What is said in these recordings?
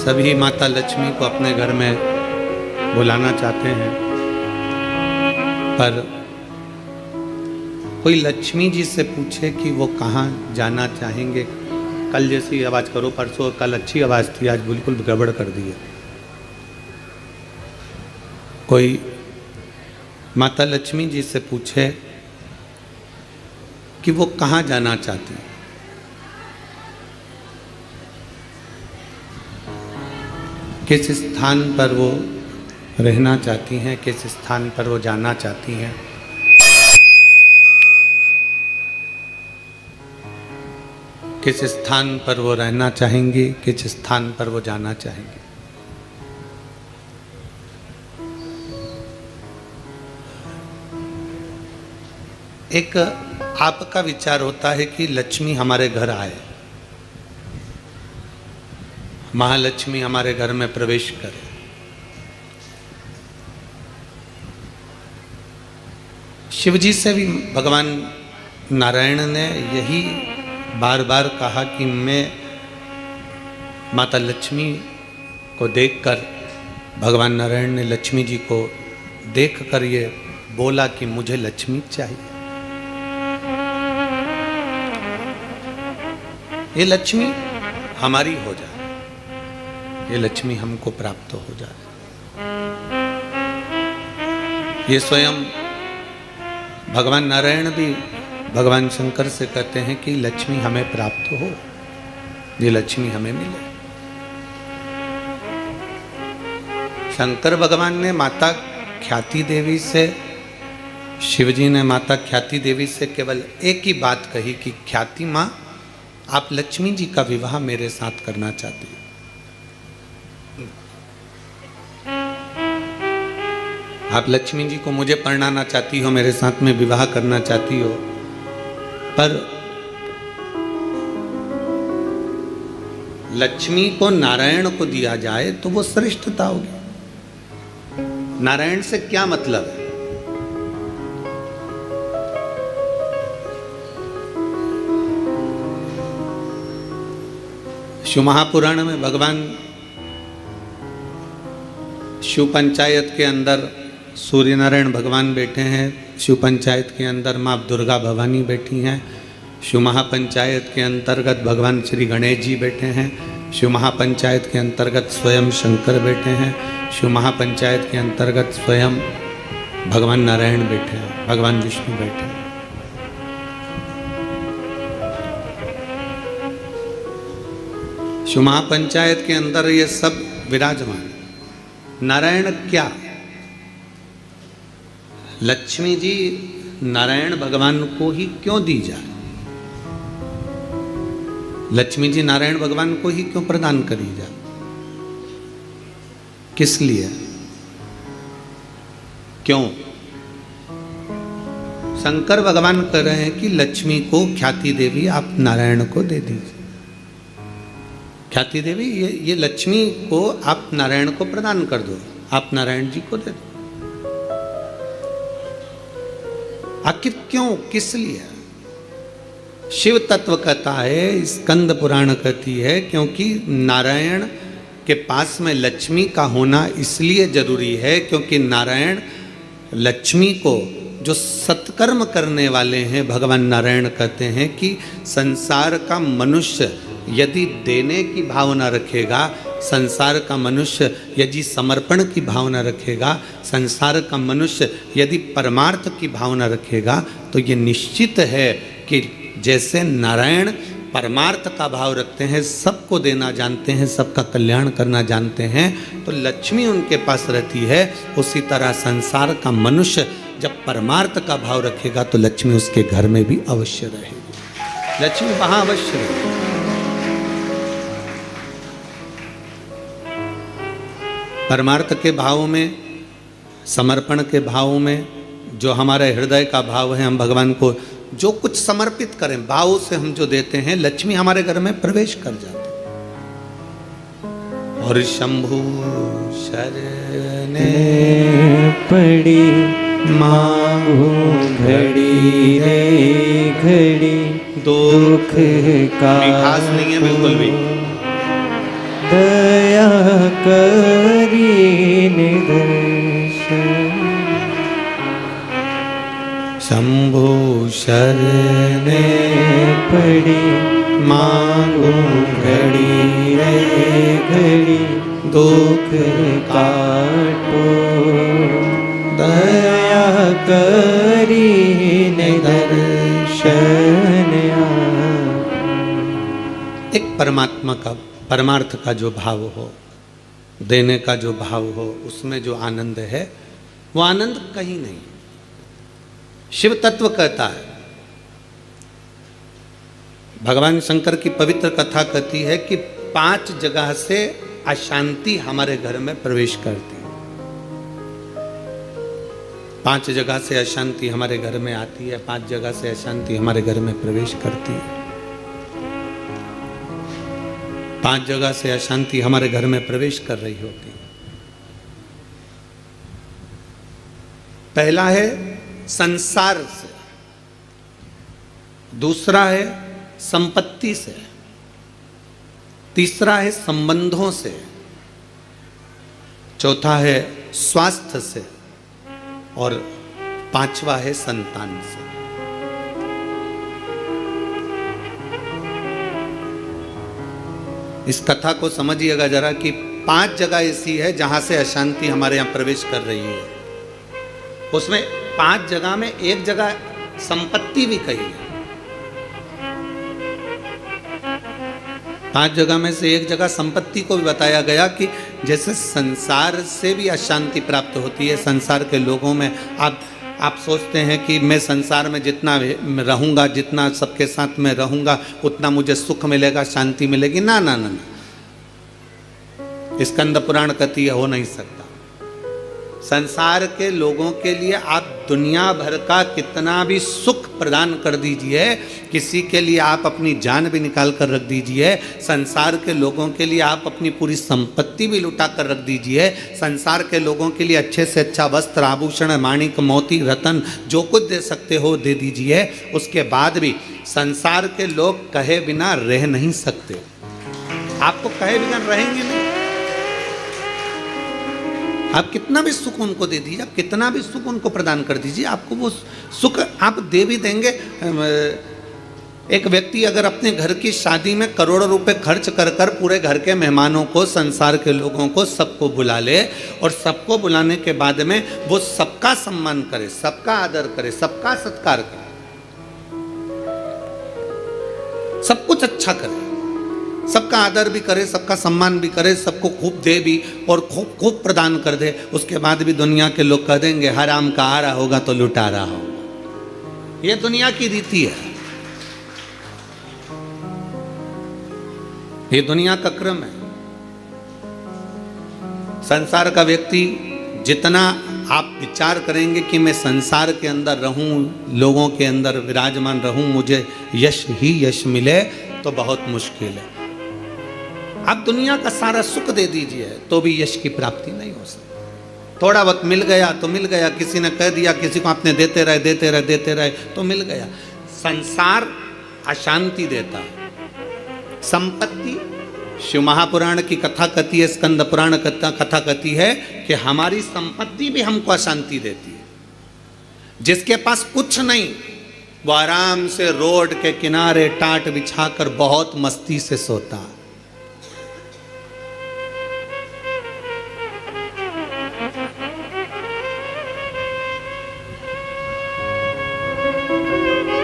सभी माता लक्ष्मी को अपने घर में बुलाना चाहते हैं, पर कोई लक्ष्मी जी से पूछे कि वो कहाँ जाना चाहेंगे। कल जैसी आवाज़ करो, परसों कल अच्छी आवाज़ थी, आज बिल्कुल गड़बड़ कर दी है। कोई माता लक्ष्मी जी से पूछे कि वो कहाँ जाना चाहती हैं, किस स्थान पर वो रहना चाहती हैं, किस स्थान पर वो जाना चाहती हैं। किस स्थान पर वो रहना चाहेंगी, किस स्थान पर वो जाना चाहेंगी। एक आपका विचार होता है कि लक्ष्मी हमारे घर आए, महालक्ष्मी हमारे घर में प्रवेश करे। शिवजी से भी भगवान नारायण ने यही बार बार कहा कि मैं माता लक्ष्मी को देखकर, भगवान नारायण ने लक्ष्मी जी को देखकर ये बोला कि मुझे लक्ष्मी चाहिए। ये लक्ष्मी हमारी हो जाए, ये लक्ष्मी हमको प्राप्त हो जाए। ये स्वयं भगवान नारायण भी भगवान शंकर से कहते हैं कि लक्ष्मी हमें प्राप्त हो, ये लक्ष्मी हमें मिले। शंकर भगवान ने माता ख्याति देवी से, शिवजी ने माता ख्याति देवी से केवल एक ही बात कही कि ख्याति माँ, आप लक्ष्मी जी का विवाह मेरे साथ करना चाहती हो। आप लक्ष्मी जी को मुझे परणाना चाहती हो, मेरे साथ में विवाह करना चाहती हो, पर लक्ष्मी को नारायण को दिया जाए तो वो श्रेष्ठता होगी। नारायण से क्या मतलब है? शिव महापुराण में भगवान शिव पंचायत के अंदर सूर्य नारायण भगवान बैठे हैं, शिव पंचायत के अंदर माँ दुर्गा भवानी बैठी हैं, शिव महापंचायत के अंतर्गत भगवान श्री गणेश जी बैठे हैं, शिव महापंचायत के अंतर्गत स्वयं शंकर बैठे हैं, शिव महापंचायत के अंतर्गत स्वयं भगवान नारायण बैठे हैं, भगवान विष्णु बैठे हैं। शिव महापंचायत के अंदर ये सब विराजमान। नारायण क्या? लक्ष्मी जी नारायण भगवान को ही क्यों दी जाए? लक्ष्मी जी नारायण भगवान को ही क्यों प्रदान करी जाए? किस लिए? क्यों? शंकर भगवान कह रहे हैं कि लक्ष्मी को ख्याति देवी आप नारायण को दे दीजिए। ख्याति देवी ये लक्ष्मी को आप नारायण को प्रदान कर दो, आप नारायण जी को दे दो। आखिर क्यों, किस लिए? शिव तत्व कहता है, स्कंद पुराण कहती है, क्योंकि नारायण के पास में लक्ष्मी का होना इसलिए जरूरी है क्योंकि नारायण लक्ष्मी को, जो सत्कर्म करने वाले हैं, भगवान नारायण कहते हैं कि संसार का मनुष्य यदि देने की भावना रखेगा, संसार का मनुष्य यदि समर्पण की भावना रखेगा, संसार का मनुष्य यदि परमार्थ की भावना रखेगा, तो ये निश्चित है कि जैसे नारायण परमार्थ का भाव रखते हैं, सबको देना जानते हैं, सबका कल्याण करना जानते हैं, तो लक्ष्मी उनके पास रहती है। उसी तरह संसार का मनुष्य जब परमार्थ का भाव रखेगा तो लक्ष्मी उसके घर में भी अवश्य रहेगी, लक्ष्मी वहाँ अवश्य रहेगी। परमार्थ के भाव में, समर्पण के भाव में, जो हमारे हृदय का भाव है, हम भगवान को जो कुछ समर्पित करें, भाव से हम जो देते हैं, लक्ष्मी हमारे घर में प्रवेश कर जाती। और शंभु शरणे पड़ी मांगू घड़ी रे घड़ी, दुख का खास नहीं है बिल्कुल भी। दया करी निदर्शन। शंभु शरणे पड़ी मांगू घड़ी रे घड़ी दुख काटो। दया करी निदर्शन। एक परमात्मा का परमार्थ का जो भाव हो, देने का जो भाव हो, उसमें जो आनंद है वो आनंद कहीं नहीं। शिव तत्व कहता है, भगवान शंकर की पवित्र कथा कहती है कि 5 जगह से अशांति हमारे घर में प्रवेश करती है। 5 जगह से अशांति हमारे घर में आती है, 5 जगह से अशांति हमारे घर में प्रवेश करती है। 5 जगह से अशांति हमारे घर में प्रवेश कर रही होती है। पहला है संसार से, दूसरा है संपत्ति से, तीसरा है संबंधों से, चौथा है स्वास्थ्य से और 5वां है संतान से। इस कथा को समझिएगा जरा कि 5 जगह ऐसी है जहां से अशांति हमारे यहां प्रवेश कर रही है। उसमें 5 जगह में एक जगह संपत्ति भी कही है। 5 जगह में से एक जगह संपत्ति को भी बताया गया कि जैसे संसार से भी अशांति प्राप्त होती है। संसार के लोगों में आप सोचते हैं कि मैं संसार में जितना रहूंगा, जितना सबके साथ में रहूंगा, उतना मुझे सुख मिलेगा, शांति मिलेगी। ना ना ना, स्कंद पुराण कहती है हो नहीं सकता। संसार के लोगों के लिए आप दुनिया भर का कितना भी सुख प्रदान कर दीजिए, किसी के लिए आप अपनी जान भी निकाल कर रख दीजिए, संसार के लोगों के लिए आप अपनी पूरी संपत्ति भी लुटा कर रख दीजिए, संसार के लोगों के लिए अच्छे से अच्छा वस्त्र, आभूषण, माणिक, मोती, रतन जो कुछ दे सकते हो दे दीजिए। उसके बाद भी संसार के लोग कहे बिना रह नहीं सकते। आपको कहे बिना रहेंगे नहीं। आप कितना भी सुख उनको दे दीजिए, आप कितना भी सुख उनको प्रदान कर दीजिए, आपको वो सुख आप दे भी देंगे। एक व्यक्ति अगर अपने घर की शादी में करोड़ों रुपए खर्च कर कर पूरे घर के मेहमानों को, संसार के लोगों को, सबको बुला ले और सबको बुलाने के बाद में वो सबका सम्मान करे, सबका आदर करे, सबका सत्कार करे, सब कुछ अच्छा करे, सबका आदर भी करे, सबका सम्मान भी करे, सबको खूब दे भी और खूब खूब प्रदान कर दे, उसके बाद भी दुनिया के लोग कह देंगे हराम का आ रहा होगा तो लुटा रहा होगा। ये दुनिया की रीति है, ये दुनिया का क्रम है। संसार का व्यक्ति जितना आप विचार करेंगे कि मैं संसार के अंदर रहूं, लोगों के अंदर विराजमान रहूं, मुझे यश ही यश मिले, तो बहुत मुश्किल है। आप दुनिया का सारा सुख दे दीजिए तो भी यश की प्राप्ति नहीं हो सकती। थोड़ा वक्त मिल गया तो मिल गया, किसी ने कह दिया, किसी को आपने देते रहे देते रहे देते रहे तो मिल गया। संसार अशांति देता है। संपत्ति, शिव महापुराण की कथा कहती है, स्कंद पुराण कथा कहती है कि हमारी संपत्ति भी हमको अशांति देती है। जिसके पास कुछ नहीं वो आराम से रोड के किनारे टाट बिछाकर बहुत मस्ती से सोता है।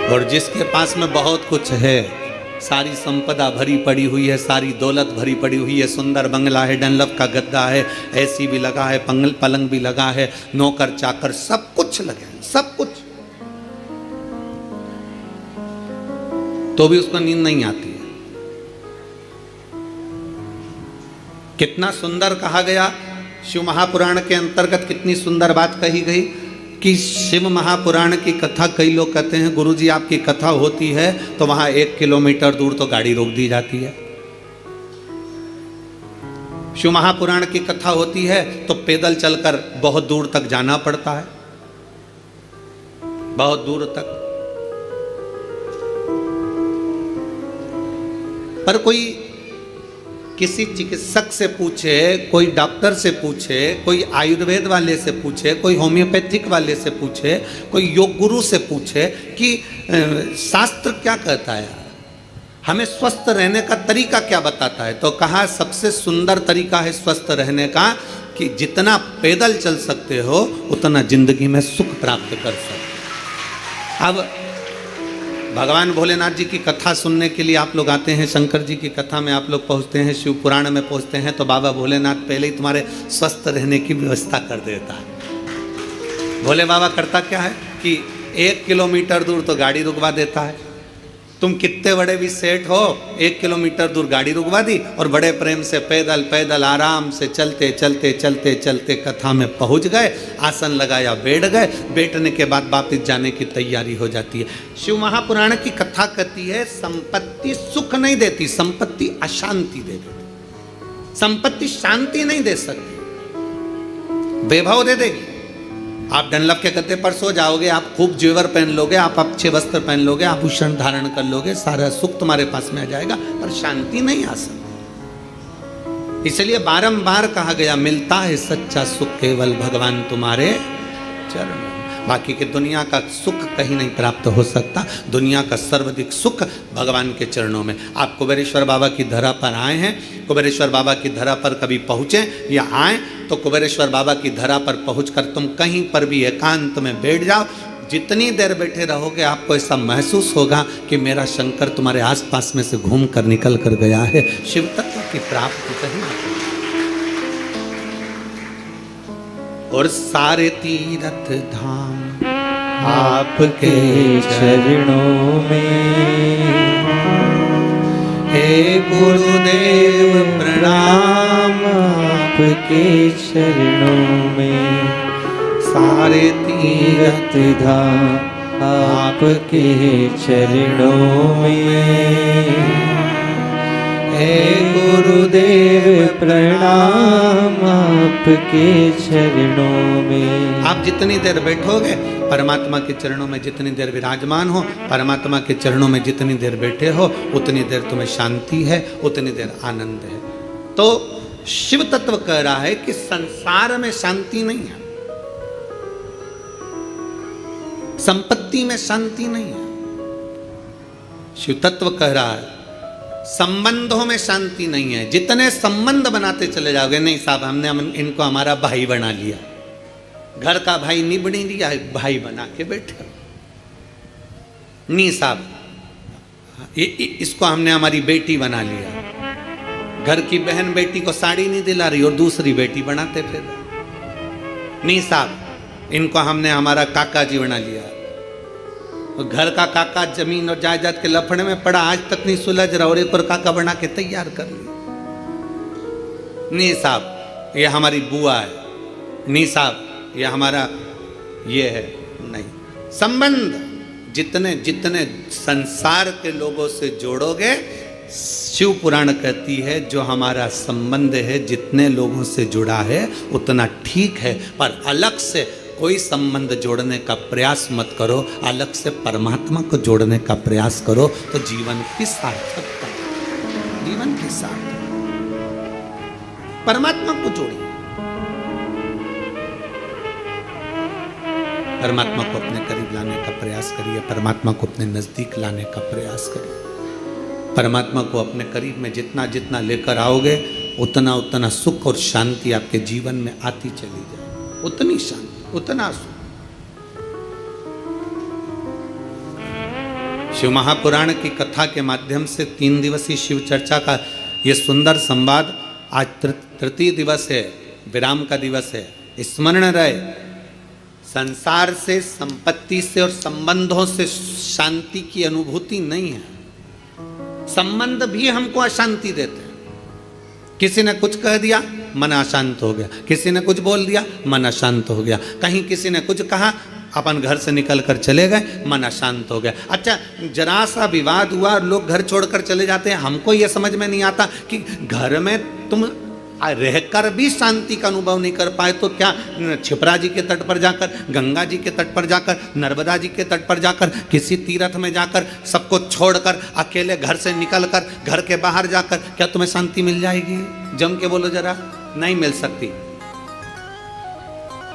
और जिसके पास में बहुत कुछ है, सारी संपदा भरी पड़ी हुई है, सारी दौलत भरी पड़ी हुई है, सुंदर बंगला है, डनलप का गद्दा है, एसी भी लगा है, पलंग भी लगा है, नौकर चाकर सब कुछ लगे हैं, सब कुछ, तो भी उसको नींद नहीं आती है। कितना सुंदर कहा गया शिव महापुराण के अंतर्गत, कितनी सुंदर बात कही गई कि शिव महापुराण की कथा, कई लोग कहते हैं गुरुजी आपकी कथा होती है तो वहां 1 किलोमीटर दूर तो गाड़ी रोक दी जाती है। शिव महापुराण की कथा होती है तो पैदल चलकर बहुत दूर तक जाना पड़ता है, बहुत दूर तक। पर कोई किसी चिकित्सक से पूछे, कोई डॉक्टर से पूछे, कोई आयुर्वेद वाले से पूछे, कोई होम्योपैथिक वाले से पूछे, कोई योग गुरु से पूछे कि शास्त्र क्या कहता है, हमें स्वस्थ रहने का तरीका क्या बताता है, तो कहा सबसे सुंदर तरीका है स्वस्थ रहने का कि जितना पैदल चल सकते हो उतना जिंदगी में सुख प्राप्त कर सकते। अब भगवान भोलेनाथ जी की कथा सुनने के लिए आप लोग आते हैं, शंकर जी की कथा में आप लोग पहुंचते हैं, शिव पुराण में पहुंचते हैं, तो बाबा भोलेनाथ पहले ही तुम्हारे स्वस्थ रहने की व्यवस्था कर देता है। भोले बाबा करता क्या है कि 1 किलोमीटर दूर तो गाड़ी रुकवा देता है। तुम कितने बड़े भी सेठ हो, 1 किलोमीटर दूर गाड़ी रुकवा दी और बड़े प्रेम से पैदल पैदल आराम से चलते चलते चलते चलते कथा में पहुंच गए, आसन लगाया, बैठ गए, बैठने के बाद वापस जाने की तैयारी हो जाती है। शिव महापुराण की कथा कहती है संपत्ति सुख नहीं देती, संपत्ति अशांति दे देती। संपत्ति शांति नहीं दे सकती, वैभव दे देगी। आप डनलप के गद्दे पर सो जाओगे, आप खूब जेवर पहन लोगे, आप अच्छे वस्त्र पहन लोगे, आभूषण धारण कर लोगे, सारा सुख तुम्हारे पास में आ जाएगा, पर शांति नहीं आ सकती। इसलिए बारंबार कहा गया मिलता है सच्चा सुख केवल भगवान तुम्हारे चरण। बाकी के दुनिया का सुख कहीं नहीं प्राप्त हो सकता। दुनिया का सर्वाधिक सुख भगवान के चरणों में। आप कुबेरेश्वर बाबा की धरा पर आए हैं, कुबेरेश्वर बाबा की धरा पर कभी पहुँचे या आए तो कुबेरेश्वर बाबा की धरा पर पहुंचकर तुम कहीं पर भी एकांत में बैठ जाओ, जितनी देर बैठे रहोगे आपको ऐसा महसूस होगा कि मेरा शंकर तुम्हारे आसपास में से घूम कर निकल कर गया है। शिव तत्व की प्राप्ति कहीं और सारे तीर्थ धाम आपके चरणों में, हे गुरुदेव प्रणाम आपके चरणों में, सारे तीर्थ धाम आपके चरणों में, हे गुरुदेव प्रणाम आपके चरणों में। आप जितनी देर बैठोगे परमात्मा के चरणों में, जितनी देर विराजमान हो परमात्मा के चरणों में, जितनी देर बैठे हो उतनी देर तुम्हें शांति है, उतनी देर आनंद है। तो शिव तत्व कह रहा है कि संसार में शांति नहीं है, संपत्ति में शांति नहीं है। शिव तत्व कह रहा है संबंधों में शांति नहीं है। जितने संबंध बनाते चले जाओगे, नहीं साहब हमने इनको हमारा भाई बना लिया, घर का भाई नहीं बनी लिया, भाई बना के बैठे। नहीं साहब इसको हमने हमारी बेटी बना लिया, घर की बहन बेटी को साड़ी नहीं दिला रही और दूसरी बेटी बनाते फिर। नहीं साहब इनको हमने हमारा काका जी बना लिया, घर का काका जमीन और जायदाद के लफड़े में पड़ा, आज तक नहीं सुलझ रहा और एक और काका बना के तैयार कर लिया। नहीं साहब ये हमारी बुआ है, नहीं साहब ये हमारा ये है। नहीं, संबंध जितने जितने संसार के लोगों से जोड़ोगे, शिव पुराण कहती है जो हमारा संबंध है जितने लोगों से जुड़ा है उतना ठीक है, पर अलग से कोई संबंध जोड़ने का प्रयास मत करो, अलग से परमात्मा को जोड़ने का प्रयास करो तो जीवन की सार्थकता, जीवन के साथ परमात्मा को जोड़िए, परमात्मा को अपने करीब लाने का प्रयास करिए, परमात्मा को अपने नजदीक लाने का प्रयास करिए। परमात्मा को अपने करीब में जितना जितना लेकर आओगे उतना उतना सुख और शांति आपके जीवन में आती चली जाए, उतनी शांति उतना सुख। शिव महापुराण की कथा के माध्यम से 3 दिवसीय शिव चर्चा का ये सुंदर संवाद आज तृतीय दिवस है, विराम का दिवस है। स्मरण रहे संसार से, संपत्ति से और संबंधों से शांति की अनुभूति नहीं है। संबंध भी हमको अशांति देते हैं। किसी ने कुछ कह दिया मन अशांत हो गया, किसी ने कुछ बोल दिया मन अशांत हो गया, कहीं किसी ने कुछ कहा अपन घर से निकल कर चले गए मन अशांत हो गया। अच्छा जरा सा विवाद हुआ और लोग घर छोड़कर चले जाते हैं। हमको ये समझ में नहीं आता कि घर में तुम रहकर भी शांति का अनुभव नहीं कर पाए तो क्या छिपरा जी के तट पर जाकर, गंगा जी के तट पर जाकर, नर्मदा जी के तट पर जाकर, किसी तीर्थ में जाकर, सबको छोड़कर, अकेले घर से निकलकर, घर के बाहर जाकर क्या तुम्हें शांति मिल जाएगी? जम के बोलो जरा, नहीं मिल सकती।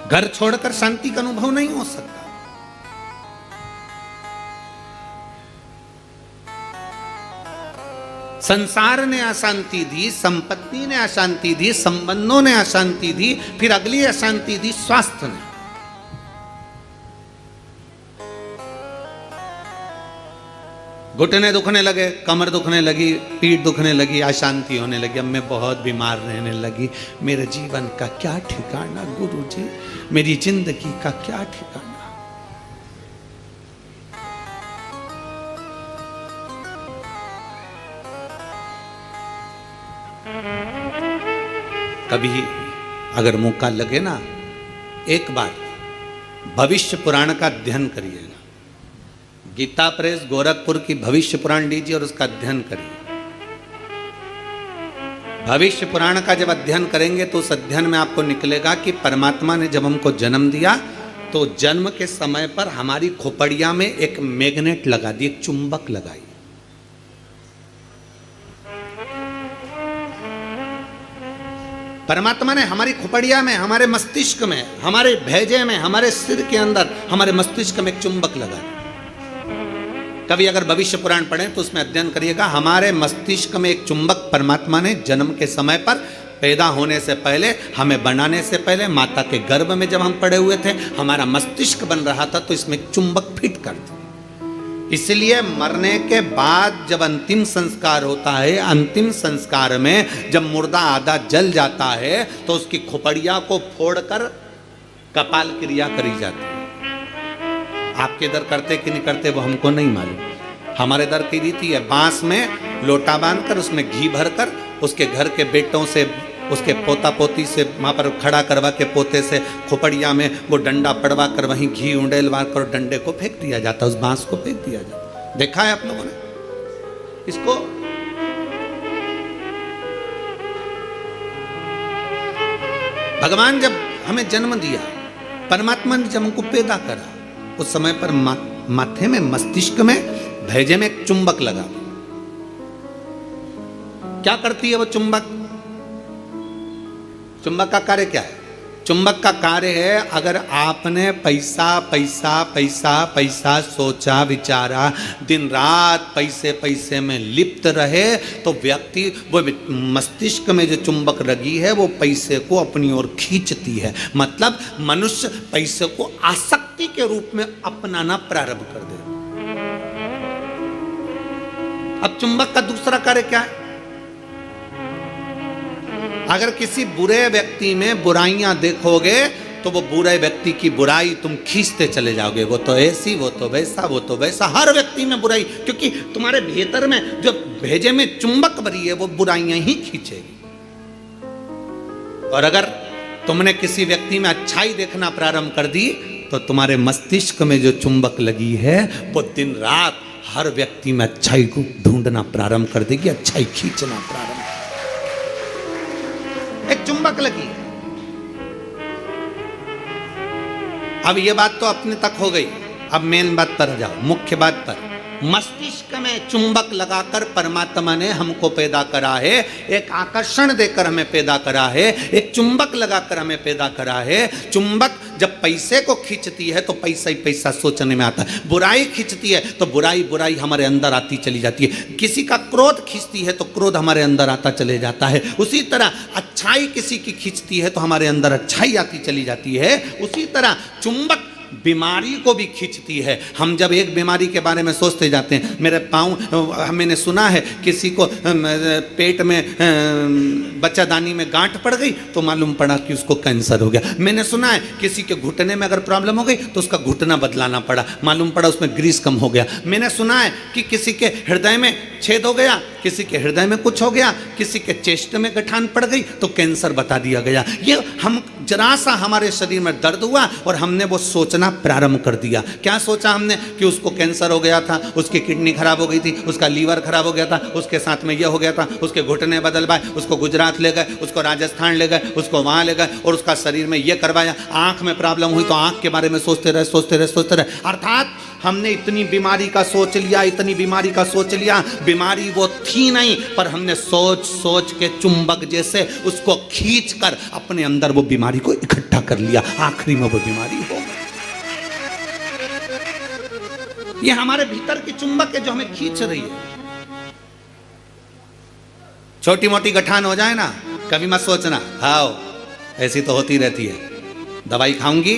घर छोड़कर शांति का अनुभव नहीं हो सकता। संसार ने अशांति दी, संपत्ति ने अशांति दी, संबंधों ने अशांति दी, फिर अगली अशांति दी स्वास्थ्य ने। घुटने दुखने लगे, कमर दुखने लगी, पीठ दुखने लगी, अशांति होने लगी। अब मैं बहुत बीमार रहने लगी, मेरे जीवन का क्या ठिकाना गुरुजी, मेरी जिंदगी का क्या ठिकाना। कभी अगर मौका लगे ना, एक बार भविष्य पुराण का अध्ययन करिएगा। गीता प्रेस गोरखपुर की भविष्य पुराण लीजिए और उसका अध्ययन करिए। भविष्य पुराण का जब अध्ययन करेंगे तो उस अध्ययन में आपको निकलेगा कि परमात्मा ने जब हमको जन्म दिया तो जन्म के समय पर हमारी खोपड़िया में एक मैग्नेट लगा दी, एक चुंबक लगाई। परमात्मा ने हमारी खोपड़िया में, हमारे मस्तिष्क में, हमारे भेजे में, हमारे सिर के अंदर, हमारे मस्तिष्क में एक चुंबक लगा। कभी अगर भविष्य पुराण पढ़ें तो उसमें अध्ययन करिएगा, हमारे मस्तिष्क में एक चुंबक परमात्मा ने जन्म के समय पर, पैदा होने से पहले, हमें बनाने से पहले, माता के गर्भ में जब हम पड़े हुए थे, हमारा मस्तिष्क बन रहा था तो इसमें एक चुंबक फिट कर दिया। इसलिए मरने के बाद जब अंतिम संस्कार होता है, अंतिम संस्कार में जब मुर्दा आधा जल जाता है तो उसकी खोपड़िया को फोड़कर कपाल क्रिया करी जाती है। आपके इधर करते कि नहीं करते वो हमको नहीं मालूम। हमारे इधर की रीति है, बांस में लोटा बांधकर उसमें घी भरकर उसके घर के बेटों से, उसके पोता पोती से वहाँ पर खड़ा करवा के पोते से खोपड़िया में वो डंडा पड़वा कर वहीं घी उंडेलवा कर डंडे को फेंक दिया जाता, उस बांस को फेंक दिया जाता। देखा है आप लोगों ने इसको? भगवान जब हमें जन्म दिया, परमात्मा ने जब हमको पैदा करा, उस समय पर माथे में, मस्तिष्क में, भेजे में एक चुंबक लगा। क्या करती है वो चुंबक? चुंबक का कार्य क्या है? चुंबक का कार्य है, अगर आपने पैसा पैसा पैसा पैसा सोचा विचारा, दिन रात पैसे पैसे में लिप्त रहे, तो व्यक्ति वो मस्तिष्क में जो चुंबक लगी है वो पैसे को अपनी ओर खींचती है। मतलब मनुष्य पैसे को आसक्ति के रूप में अपनाना प्रारंभ कर दे। अब चुंबक का दूसरा कार्य क्या है? अगर किसी बुरे व्यक्ति में बुराइयां देखोगे तो वो बुरे व्यक्ति की बुराई तुम खींचते चले जाओगे। वो तो ऐसी, वो तो वैसा, वो तो वैसा, हर व्यक्ति में बुराई, क्योंकि तुम्हारे भीतर में जो भेजे में चुंबक भरी है वो बुराइयां ही खींचेगी। और अगर तुमने किसी व्यक्ति में अच्छाई देखना प्रारंभ कर दी तो तुम्हारे मस्तिष्क में जो चुंबक लगी है वो दिन रात हर व्यक्ति में अच्छाई को ढूंढना प्रारंभ कर देगी, अच्छाई खींचना प्रारंभ। एक चुंबक लगी है। अब ये बात तो अपने तक हो गई, अब मेन बात पर आ जाओ, मुख्य बात पर। मस्तिष्क में चुंबक लगाकर परमात्मा ने हमको पैदा करा है, एक आकर्षण देकर हमें पैदा करा है, एक चुंबक लगाकर हमें पैदा करा है। चुंबक जब पैसे को खींचती है तो पैसा ही पैसा सोचने में आता है, बुराई खींचती है तो बुराई बुराई हमारे अंदर आती चली जाती है, किसी का क्रोध खींचती है तो क्रोध हमारे अंदर आता चले जाता है। उसी तरह अच्छाई किसी की खींचती है तो हमारे अंदर अच्छाई आती चली जाती है। उसी तरह चुंबक बीमारी को भी खींचती है। हम जब एक बीमारी के बारे में सोचते जाते हैं, मेरे पाँव, मैंने सुना है किसी को पेट में बच्चादानी में गांठ पड़ गई तो मालूम पड़ा कि उसको कैंसर हो गया। मैंने सुना है किसी के घुटने में अगर प्रॉब्लम हो गई तो उसका घुटना बदलाना पड़ा, मालूम पड़ा उसमें ग्रीस कम हो गया। मैंने सुना है कि किसी के हृदय में छेद हो गया, किसी के हृदय में कुछ हो गया, किसी के चेस्ट में गठान पड़ गई तो कैंसर बता दिया गया। ये हम जरा सा हमारे शरीर में दर्द हुआ और हमने वो सोचना प्रारंभ कर दिया। क्या सोचा हमने कि उसको कैंसर हो गया था, उसकी किडनी खराब हो गई थी, उसका लीवर खराब हो गया था, उसके साथ में ये हो गया था, उसके घुटने बदल पाए, उसको गुजरात ले गए, उसको राजस्थान ले गए, उसको वहाँ ले गए और उसका शरीर में ये करवाया। आँख में प्रॉब्लम हुई तो आँख के बारे में सोचते रहे सोचते रहे सोचते रहे। अर्थात हमने इतनी बीमारी का सोच लिया, इतनी बीमारी का सोच लिया, बीमारी वो थी नहीं, पर हमने सोच सोच के चुंबक जैसे उसको खींच कर अपने अंदर वो बीमारी को इकट्ठा कर लिया। आखिरी में वो बीमारी हो गई। ये हमारे भीतर की चुंबक है जो हमें खींच रही है। छोटी मोटी गठान हो जाए ना, कभी मत सोचना आओ ऐसी तो होती रहती है। दवाई खाऊंगी,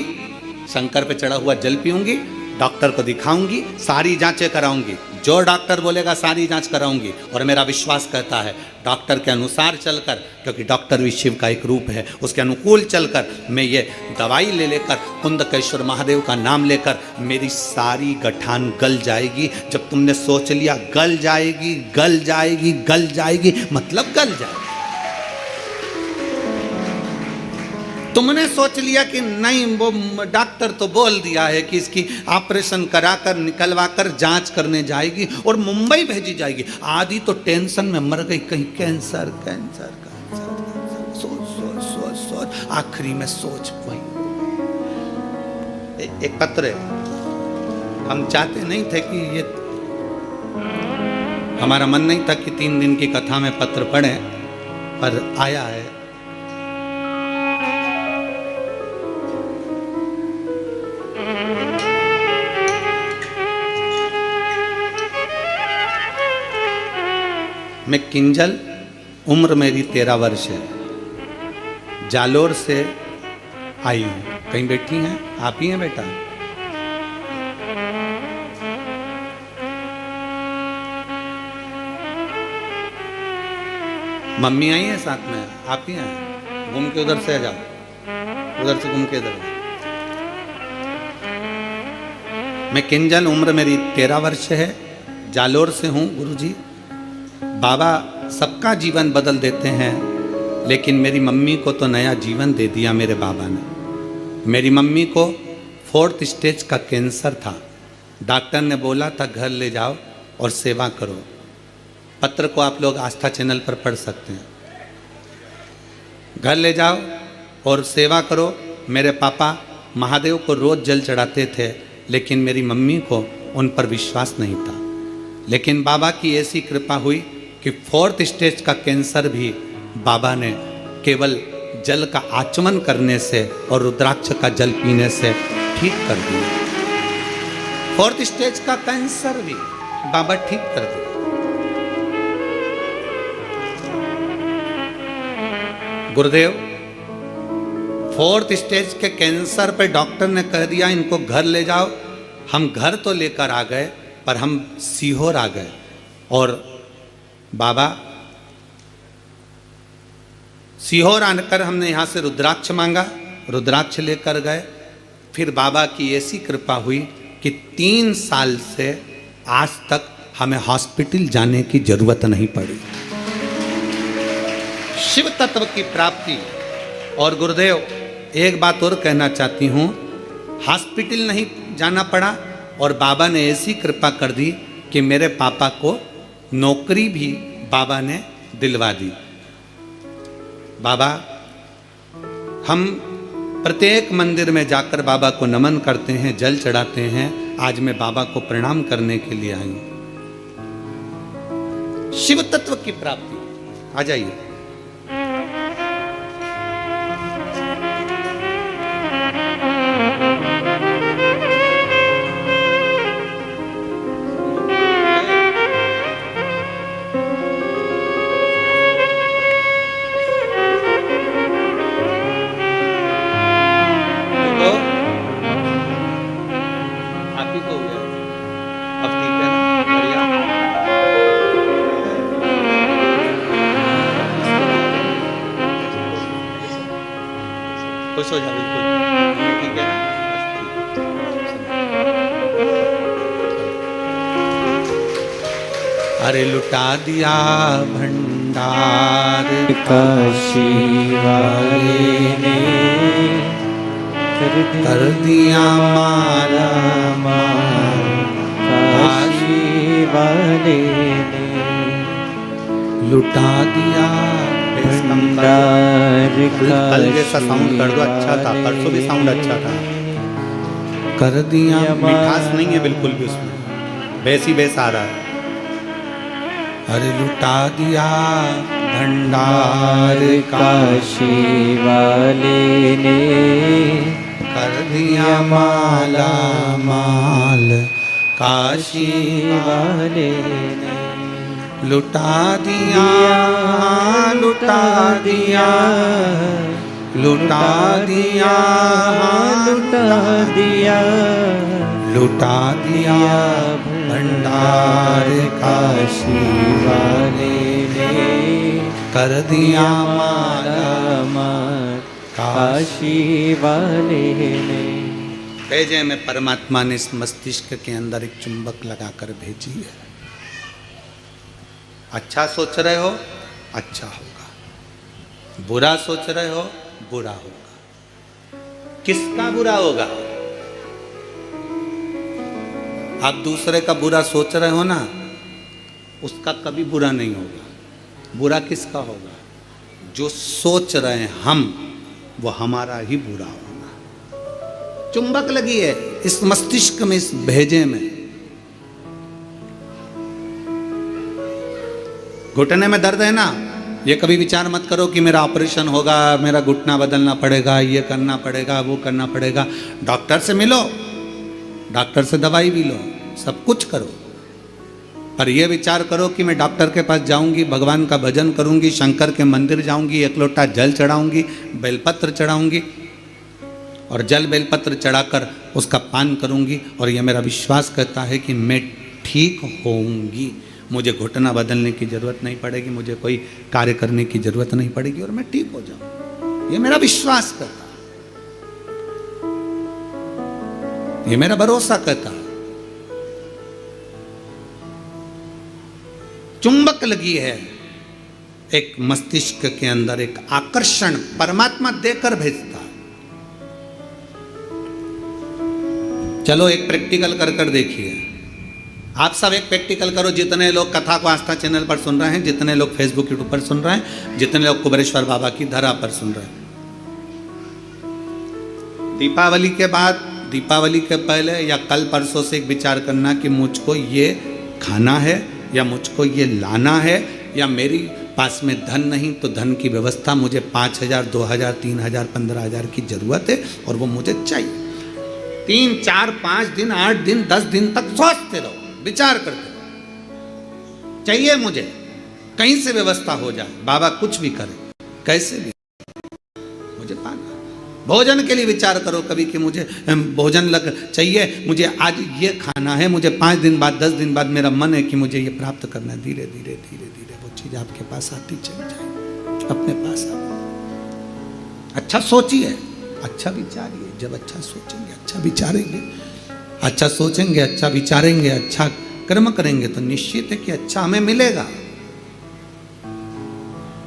शंकर पे चढ़ा हुआ जल पीऊंगी, डॉक्टर को दिखाऊंगी, सारी जांचें कराऊंगी, जो डॉक्टर बोलेगा सारी जांच कराऊंगी। और मेरा विश्वास कहता है डॉक्टर के अनुसार चलकर, क्योंकि डॉक्टर भी शिव का एक रूप है, उसके अनुकूल चलकर मैं ये दवाई ले लेकर कुंदकेश्वर महादेव का नाम लेकर मेरी सारी गठान गल जाएगी। जब तुमने सोच लिया गल जाएगी गल जाएगी गल जाएगी, मतलब गल जाएगी। तुमने सोच लिया कि नहीं, वो डॉक्टर तो बोल दिया है कि इसकी ऑपरेशन कराकर निकलवाकर जांच करने जाएगी और मुंबई भेजी जाएगी। आधी तो टेंशन में मर गई, कहीं कैंसर कैंसर कैंसर, सोच सोच सोच सोच, आखिरी में सोच पाई। एक पत्र है, हम चाहते नहीं थे कि ये, हमारा मन नहीं था कि 3 दिन की कथा में पत्र पढ़े, पर आया है। मैं किंजल, उम्र मेरी 13 वर्ष है, जालोर से आई हूँ। कहीं बैठी हैं? आप ही हैं बेटा? मम्मी आई है साथ में? आप ही हैं? घूम के उधर से आ जाओ, उधर से घूम के इधर। मैं किंजल, उम्र मेरी 13 वर्ष है, जालोर से हूँ। गुरुजी, बाबा सबका जीवन बदल देते हैं, लेकिन मेरी मम्मी को तो नया जीवन दे दिया मेरे बाबा ने। मेरी मम्मी को 4th स्टेज का कैंसर था। डॉक्टर ने बोला था घर ले जाओ और सेवा करो। पत्र को आप लोग आस्था चैनल पर पढ़ सकते हैं। घर ले जाओ और सेवा करो। मेरे पापा महादेव को रोज जल चढ़ाते थे, लेकिन मेरी मम्मी को उन पर विश्वास नहीं था। लेकिन बाबा की ऐसी कृपा हुई कि 4th स्टेज का कैंसर भी बाबा ने केवल जल का आचमन करने से और रुद्राक्ष का जल पीने से ठीक कर दिया। 4th स्टेज का कैंसर भी बाबा ठीक कर दिया। गुरुदेव, 4th स्टेज के कैंसर पे डॉक्टर ने कह दिया इनको घर ले जाओ। हम घर तो लेकर आ गए, पर हम सीहोर आ गए और बाबा सीहोर आकर हमने यहाँ से रुद्राक्ष मांगा, रुद्राक्ष लेकर गए। फिर बाबा की ऐसी कृपा हुई कि 3 साल से आज तक हमें हॉस्पिटल जाने की जरूरत नहीं पड़ी। शिव तत्व की प्राप्ति। और गुरुदेव, एक बात और कहना चाहती हूँ, हॉस्पिटल नहीं जाना पड़ा और बाबा ने ऐसी कृपा कर दी कि मेरे पापा को नौकरी भी बाबा ने दिलवा दी। बाबा, हम प्रत्येक मंदिर में जाकर बाबा को नमन करते हैं, जल चढ़ाते हैं। आज मैं बाबा को प्रणाम करने के लिए आई हूं। शिव तत्व की प्राप्ति। आ जाइए। खुश हो जा, बिल्कुल ठीक है ना? बस, ठीक। अरे लुटा दिया भंडार काशी वाले ने कर दिया माला माल। काशी वाले ने लुटा दिया भंडार कल जैसा साउंड कर दो, अच्छा था, परसों भी साउंड अच्छा था। कर दिया, मिठास नहीं है बिल्कुल भी उसमें, वैसी वैस आ रहा है। अरे लुटा दिया भंडार काशी वाले ने कर दिया माला माल। काशी वाले ने लुटा दिया, लुटा दिया, लुटा दिया, लुटा दिया, लुटा दिया भंडार काशी वाले ने कर दिया माला माल। काशी वाले ने भेजे में परमात्मा ने इस मस्तिष्क के अंदर एक चुंबक लगाकर भेजी है। अच्छा सोच रहे हो अच्छा होगा, बुरा सोच रहे हो बुरा होगा। किसका बुरा होगा? आप दूसरे का बुरा सोच रहे हो ना, उसका कभी बुरा नहीं होगा। बुरा किसका होगा? जो सोच रहे हैं हम, वो हमारा ही बुरा होगा। चुंबक लगी है इस मस्तिष्क में, इस भेजे में। घुटने में दर्द है ना, ये कभी विचार मत करो कि मेरा ऑपरेशन होगा, मेरा घुटना बदलना पड़ेगा, ये करना पड़ेगा, वो करना पड़ेगा। डॉक्टर से मिलो, डॉक्टर से दवाई भी लो, सब कुछ करो, पर यह विचार करो कि मैं डॉक्टर के पास जाऊंगी, भगवान का भजन करूंगी, शंकर के मंदिर जाऊंगी, एक लोटा जल चढ़ाऊंगी, बेलपत्र चढ़ाऊंगी और जल बेलपत्र चढ़ाकर उसका पान करूंगी और यह मेरा विश्वास करता है कि मैं ठीक होऊंगी। मुझे घुटना बदलने की जरूरत नहीं पड़ेगी, मुझे कोई कार्य करने की जरूरत नहीं पड़ेगी और मैं ठीक हो जाऊं। ये मेरा विश्वास करता, ये मेरा भरोसा करता। चुंबक लगी है एक मस्तिष्क के अंदर, एक आकर्षण परमात्मा देकर भेजता। चलो एक प्रैक्टिकल कर कर देखिए। आप सब एक प्रैक्टिकल करो, जितने लोग कथा को आस्था चैनल पर सुन रहे हैं, जितने लोग फेसबुक यूट्यूब पर सुन रहे हैं, जितने लोग कुबेरेश्वर बाबा की धरा पर सुन रहे हैं। दीपावली के बाद, दीपावली के पहले या कल परसों से एक विचार करना कि मुझको ये खाना है या मुझको ये लाना है, या मेरी पास में धन नहीं तो धन की व्यवस्था, मुझे 5,000 2,000 3,000 15,000 की जरूरत है और वो मुझे चाहिए। 3 4 5 दिन 8 दिन 10 दिन तक सोचते रहो, विचार करते रहो, चाहिए मुझे, कहीं से व्यवस्था हो जाए, बाबा कुछ भी करे, कैसे भी मुझे पाना। भोजन के लिए विचार करो कभी कि मुझे भोजन लग चाहिए, मुझे आज ये खाना है, मुझे 5 दिन बाद 10 दिन बाद मेरा मन है कि मुझे ये प्राप्त करना है। धीरे धीरे धीरे धीरे वो चीज आपके पास आती चली जाएगी, अपने पास आ। अच्छा सोचिए, अच्छा विचारिए। जब अच्छा सोचेंगे, अच्छा विचारेंगे, अच्छा सोचेंगे, अच्छा विचारेंगे, अच्छा कर्म करेंगे तो निश्चित है कि अच्छा हमें मिलेगा।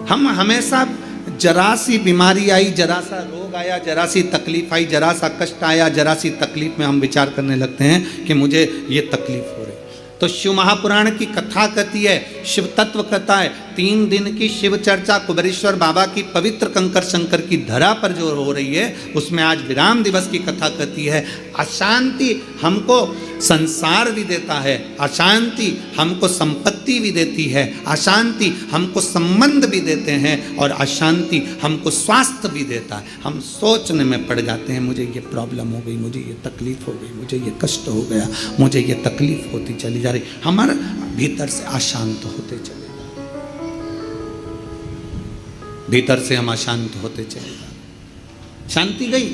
हम हमेशा जरा सी बीमारी आई, जरा सा रोग आया, जरा सी तकलीफ आई, जरा सा कष्ट आया, जरा सी तकलीफ में हम विचार करने लगते हैं कि मुझे ये तकलीफ हो रही। तो शिव महापुराण की कथा कहती है, शिव तत्व कहता है, 3 दिन की शिव चर्चा कुबेरेश्वर बाबा की पवित्र कंकर शंकर की धरा पर जो हो रही है, उसमें आज विराम दिवस की कथा कहती है। अशांति हमको संसार भी देता है, अशांति हमको संपत्ति भी देती है, अशांति हमको संबंध भी देते हैं और अशांति हमको स्वास्थ्य भी देता है। हम सोचने में पड़ जाते हैं, मुझे ये प्रॉब्लम हो गई, मुझे ये तकलीफ हो गई, मुझे ये कष्ट हो गया, मुझे ये तकलीफ होती चली जा रही, हमारे भीतर से अशांत होते चले, भीतर से हम अशांत होते चले जा रहे। शांति गई।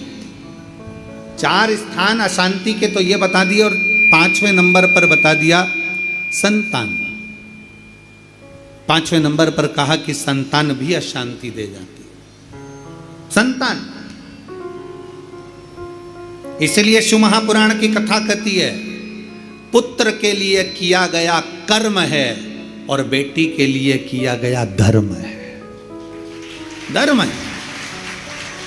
4 स्थान अशांति के तो ये बता दिए और 5वें नंबर पर बता दिया संतान। 5वें नंबर पर कहा कि संतान भी अशांति दे जाती है। संतान, इसलिए शिव महापुराण की कथा कहती है, पुत्र के लिए किया गया कर्म है और बेटी के लिए किया गया धर्म है, धर्म है।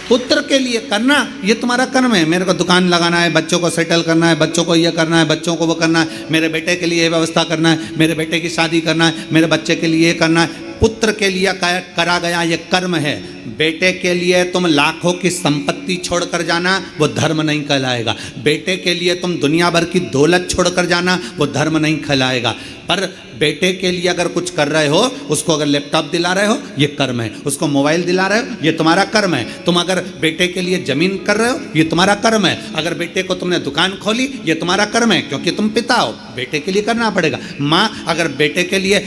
पुत्र के लिए करना ये तुम्हारा कर्म है। मेरे को दुकान लगाना है, बच्चों को सेटल करना है, बच्चों को ये करना है, बच्चों को वो करना है, मेरे बेटे के लिए ये व्यवस्था करना है, मेरे बेटे की शादी करना है, मेरे बच्चे के लिए ये करना है। पुत्र के लिए करा गया ये कर्म है। बेटे के लिए तुम लाखों की संपत्ति छोड़कर जाना वो धर्म नहीं कहलाएगा। बेटे के लिए तुम दुनिया भर की दौलत छोड़कर जाना वो धर्म नहीं कहलाएगा। पर बेटे के लिए अगर कुछ कर रहे हो, उसको अगर लैपटॉप दिला रहे हो ये कर्म है, उसको मोबाइल दिला रहे हो ये तुम्हारा कर्म है। तुम अगर बेटे के लिए जमीन कर रहे हो ये तुम्हारा कर्म है। अगर बेटे को तुमने दुकान खोली ये तुम्हारा कर्म है, क्योंकि तुम पिता हो, बेटे के लिए करना पड़ेगा। माँ अगर बेटे के लिए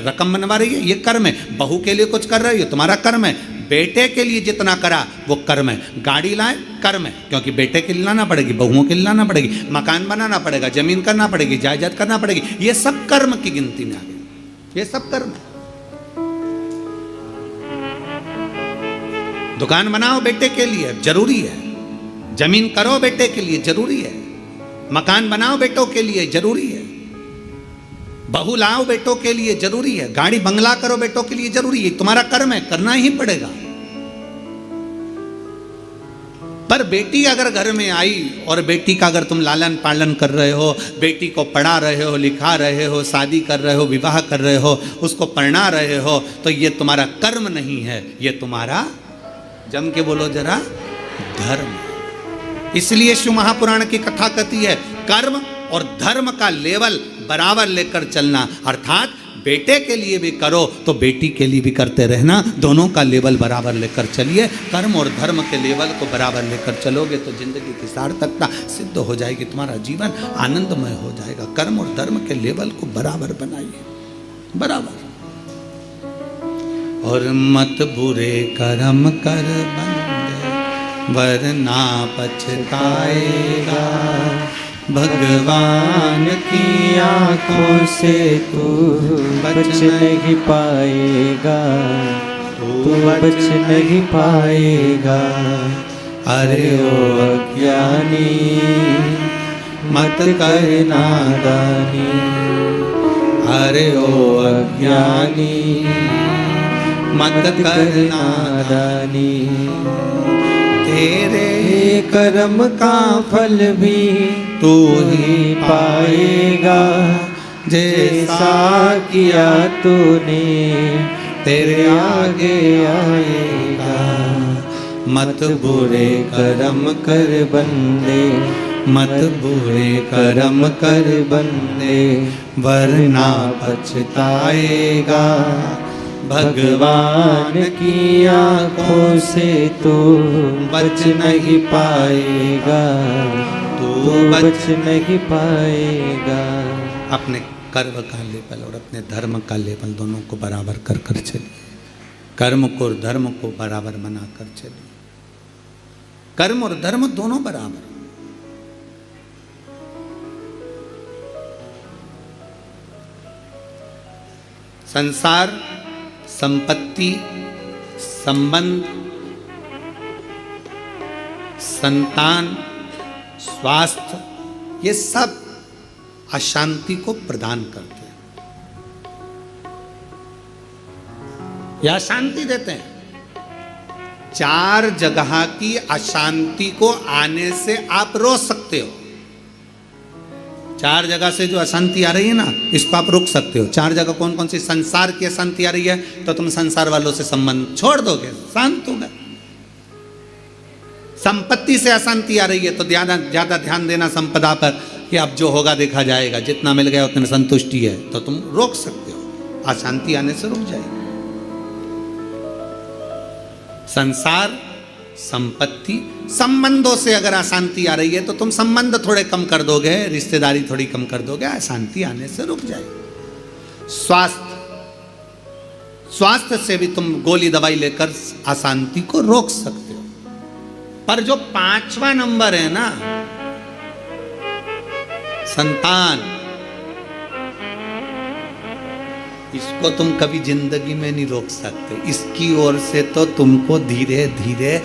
रकम बनवा रही है ये कर्म है। बहू के लिए कुछ कर रहे हो ये तुम्हारा कर्म है। बेटे के लिए जितना करा वो कर्म है। गाड़ी लाए कर्म है, क्योंकि बेटे के लिए लाना पड़ेगी, बहुओं के लिए लाना पड़ेगी, मकान बनाना पड़ेगा, जमीन करना पड़ेगी, जायदाद करना पड़ेगी। ये सब कर्म की गिनती में आ गए, ये सब कर्म। दुकान बनाओ बेटे के लिए जरूरी है, जमीन करो बेटे के लिए जरूरी है, मकान बनाओ बेटों के लिए जरूरी है, बहू लाओ बेटों के लिए जरूरी है, गाड़ी बंगला करो बेटों के लिए जरूरी है। तुम्हारा कर्म है, करना ही पड़ेगा। पर बेटी अगर घर में आई और बेटी का अगर तुम लालन पालन कर रहे हो, बेटी को पढ़ा रहे हो, लिखा रहे हो, शादी कर रहे हो, विवाह कर रहे हो, उसको पढ़ा रहे हो, तो ये तुम्हारा कर्म नहीं है, ये तुम्हारा, जम के बोलो जरा, धर्म। इसलिए शिव महापुराण की कथा कहती है कर्म और धर्म का लेवल बराबर लेकर चलना। अर्थात बेटे के लिए भी करो तो बेटी के लिए भी करते रहना, दोनों का लेवल बराबर लेकर चलिए। कर्म और धर्म के लेवल को बराबर लेकर चलोगे तो जिंदगी की सार्थकता सिद्ध हो जाएगी, तुम्हारा जीवन आनंदमय हो जाएगा। कर्म और धर्म के लेवल को बराबर बनाइए, बराबर। और मत बुरे कर्म कर बंदे वरना पछताएगा, भगवान की आंखों से तू बच नहीं पाएगा, तू बच नहीं पाएगा। अरे ओ अज्ञानी मत कर नादानी, अरे ओ अज्ञानी मत कर नादानी। तेरे कर्म का फल भी तू ही पाएगा, जैसा किया तूने तेरे आगे आएगा। मत बुरे कर्म कर बंदे, मत बुरे कर्म कर बंदे, वरना पछताएगा, भगवान की आंखों से तू बच नहीं पाएगा, तू बच नहीं पाएगा। अपने कर्म का लेवल और अपने धर्म का लेवल दोनों को बराबर कर कर चलिए। कर्म को और धर्म को बराबर बना कर चलिए। कर्म और धर्म दोनों बराबर। संसार, संपत्ति, संबंध, संतान, स्वास्थ्य, ये सब अशांति को प्रदान करते हैं, या अशांति देते हैं। चार जगह की अशांति को आने से आप रोक सकते हो। चार जगह से जो अशांति आ रही है ना, इसको आप रोक सकते हो। चार जगह कौन कौन सी? संसार की अशांति आ रही है तो तुम संसार वालों से संबंध छोड़ दोगे, शांत हो गए। संपत्ति से अशांति आ रही है तो ज्यादा ध्यान देना संपदा पर, कि अब जो होगा देखा जाएगा, जितना मिल गया उतने संतुष्टि है, तो तुम रोक सकते हो, अशांति आने से रुक जाएगी। संसार, संपत्ति, संबंधों से अगर अशांति आ रही है तो तुम संबंध थोड़े कम कर दोगे, रिश्तेदारी थोड़ी कम कर दोगे, अशांति आने से रुक जाएगी। स्वास्थ्य, स्वास्थ्य से भी तुम गोली दवाई लेकर अशांति को रोक सकते हो। पर जो पांचवा नंबर है ना, संतान, इसको तुम कभी जिंदगी में नहीं रोक सकते। इसकी ओर से तो तुमको धीरे धीरे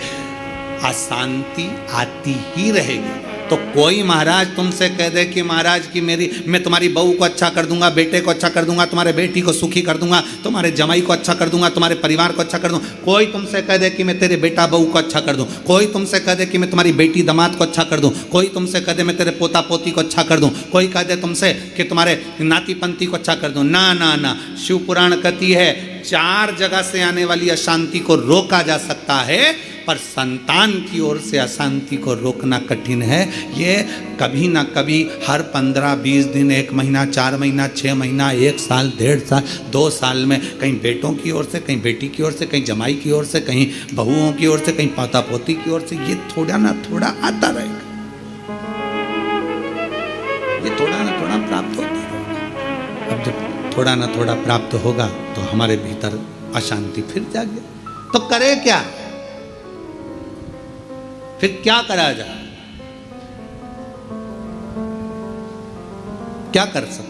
अशांति आती ही रहेगी। तो कोई महाराज तुमसे कह दे कि महाराज की मैं तुम्हारी बहू को अच्छा कर दूंगा, बेटे को अच्छा कर दूंगा, तुम्हारे बेटी को सुखी कर दूंगा, तुम्हारे जमाई को अच्छा कर दूंगा, तुम्हारे परिवार को अच्छा कर दूंगा। कोई तुमसे कह दे कि मैं तेरे बेटा बहू को अच्छा कर दूं, कोई तुमसे कह दे कि मैं तुम्हारी बेटी दामाद को अच्छा कर दूं, कोई तुमसे कह दे मैं तेरे पोता पोती को अच्छा कर दूं, कोई कह दे तुमसे कि तुम्हारे नाती पंती को अच्छा कर दूं। ना ना ना, शिव पुराण कहती है 4 जगह से आने वाली अशांति को रोका जा सकता है, पर संतान की ओर से अशांति को रोकना कठिन है। ये कभी ना कभी हर 15-20 दिन, 1 महीना, 4 महीना, 6 महीना, 1 साल, 1.5 साल, 2 साल में कहीं बेटों की ओर से, कहीं बेटी की ओर से, कहीं जमाई की ओर से, कहीं बहुओं की ओर से, कहीं पोता पोती की ओर से, ये थोड़ा ना थोड़ा आता रहेगा, ये थोड़ा ना थोड़ा प्राप्त होता रहेगा। अब जब थोड़ा ना थोड़ा प्राप्त होगा तो हमारे भीतर अशांति फिर जागे। तो करे क्या, फिर क्या करा जाए, क्या कर सकते हैं?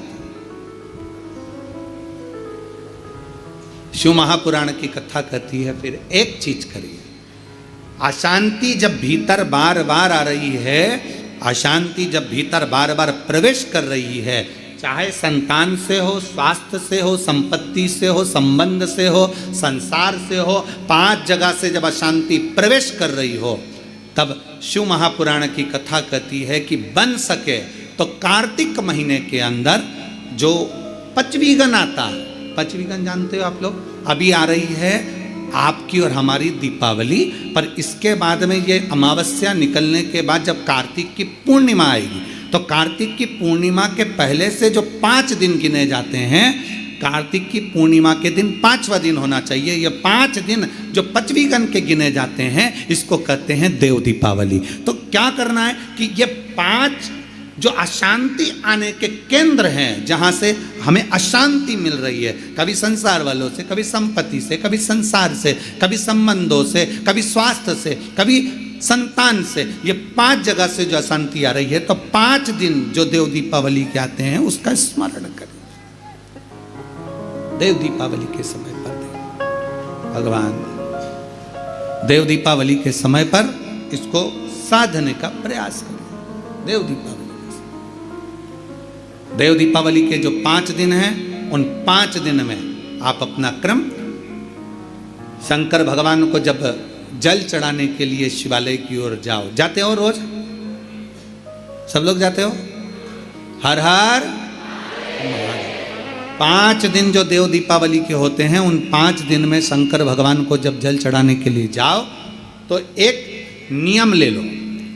शिव महापुराण की कथा कहती है फिर एक चीज करिए। अशांति जब भीतर बार बार आ रही है, अशांति जब भीतर बार बार प्रवेश कर रही है, चाहे संतान से हो, स्वास्थ्य से हो, संपत्ति से हो, संबंध से हो, संसार से हो, 5 जगह से जब अशांति प्रवेश कर रही हो, तब शिव महापुराण की कथा कहती है कि बन सके तो कार्तिक महीने के अंदर जो पचवीगन आता है, पचवीगन जानते हो आप लोग, अभी आ रही है आपकी और हमारी दीपावली, पर इसके बाद में ये अमावस्या निकलने के बाद जब कार्तिक की पूर्णिमा आएगी, तो कार्तिक की पूर्णिमा के पहले से जो 5 दिन गिने जाते हैं, कार्तिक की पूर्णिमा के दिन 5वां दिन होना चाहिए। ये 5 दिन जो पचवीगन के गिने जाते हैं, इसको कहते हैं देव दीपावली। तो क्या करना है कि ये 5 जो अशांति आने के केंद्र हैं, जहां से हमें अशांति मिल रही है, कभी संसार वालों से, कभी संपत्ति से, कभी संसार से, कभी संबंधों से, कभी स्वास्थ्य से, कभी संतान से, ये 5 जगह से जो अशांति आ रही है, तो 5 दिन जो देव दीपावली के आते हैं उसका स्मरण करें। देव दीपावली के समय पर भगवान देव दीपावली के समय पर इसको साधने का प्रयास करें। देव दीपावली के जो 5 दिन हैं, उन 5 दिन में आप अपना क्रम, शंकर भगवान को जब जल चढ़ाने के लिए शिवालय की ओर जाओ, जाते हो रोज, सब लोग जाते हो, हर हर 5 दिन जो देव दीपावली के होते हैं, उन 5 दिन में शंकर भगवान को जब जल चढ़ाने के लिए जाओ, तो एक नियम ले लो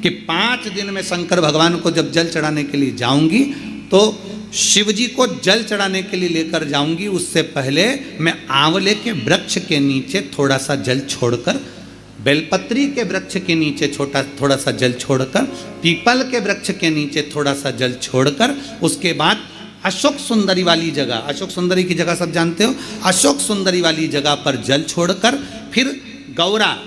कि 5 दिन में शंकर भगवान को जब जल चढ़ाने के लिए जाऊंगी, तो शिव जी को जल चढ़ाने के लिए लेकर जाऊंगी, उससे पहले मैं आंवले के वृक्ष के नीचे थोड़ा सा जल छोड़कर, बेलपत्री के वृक्ष के नीचे थोड़ा सा जल छोड़कर, पीपल के वृक्ष के नीचे थोड़ा सा जल छोड़कर, उसके बाद अशोक सुंदरी वाली जगह, अशोक सुंदरी की जगह सब जानते हो, अशोक सुंदरी वाली जगह पर जल छोड़कर, फिर गौरा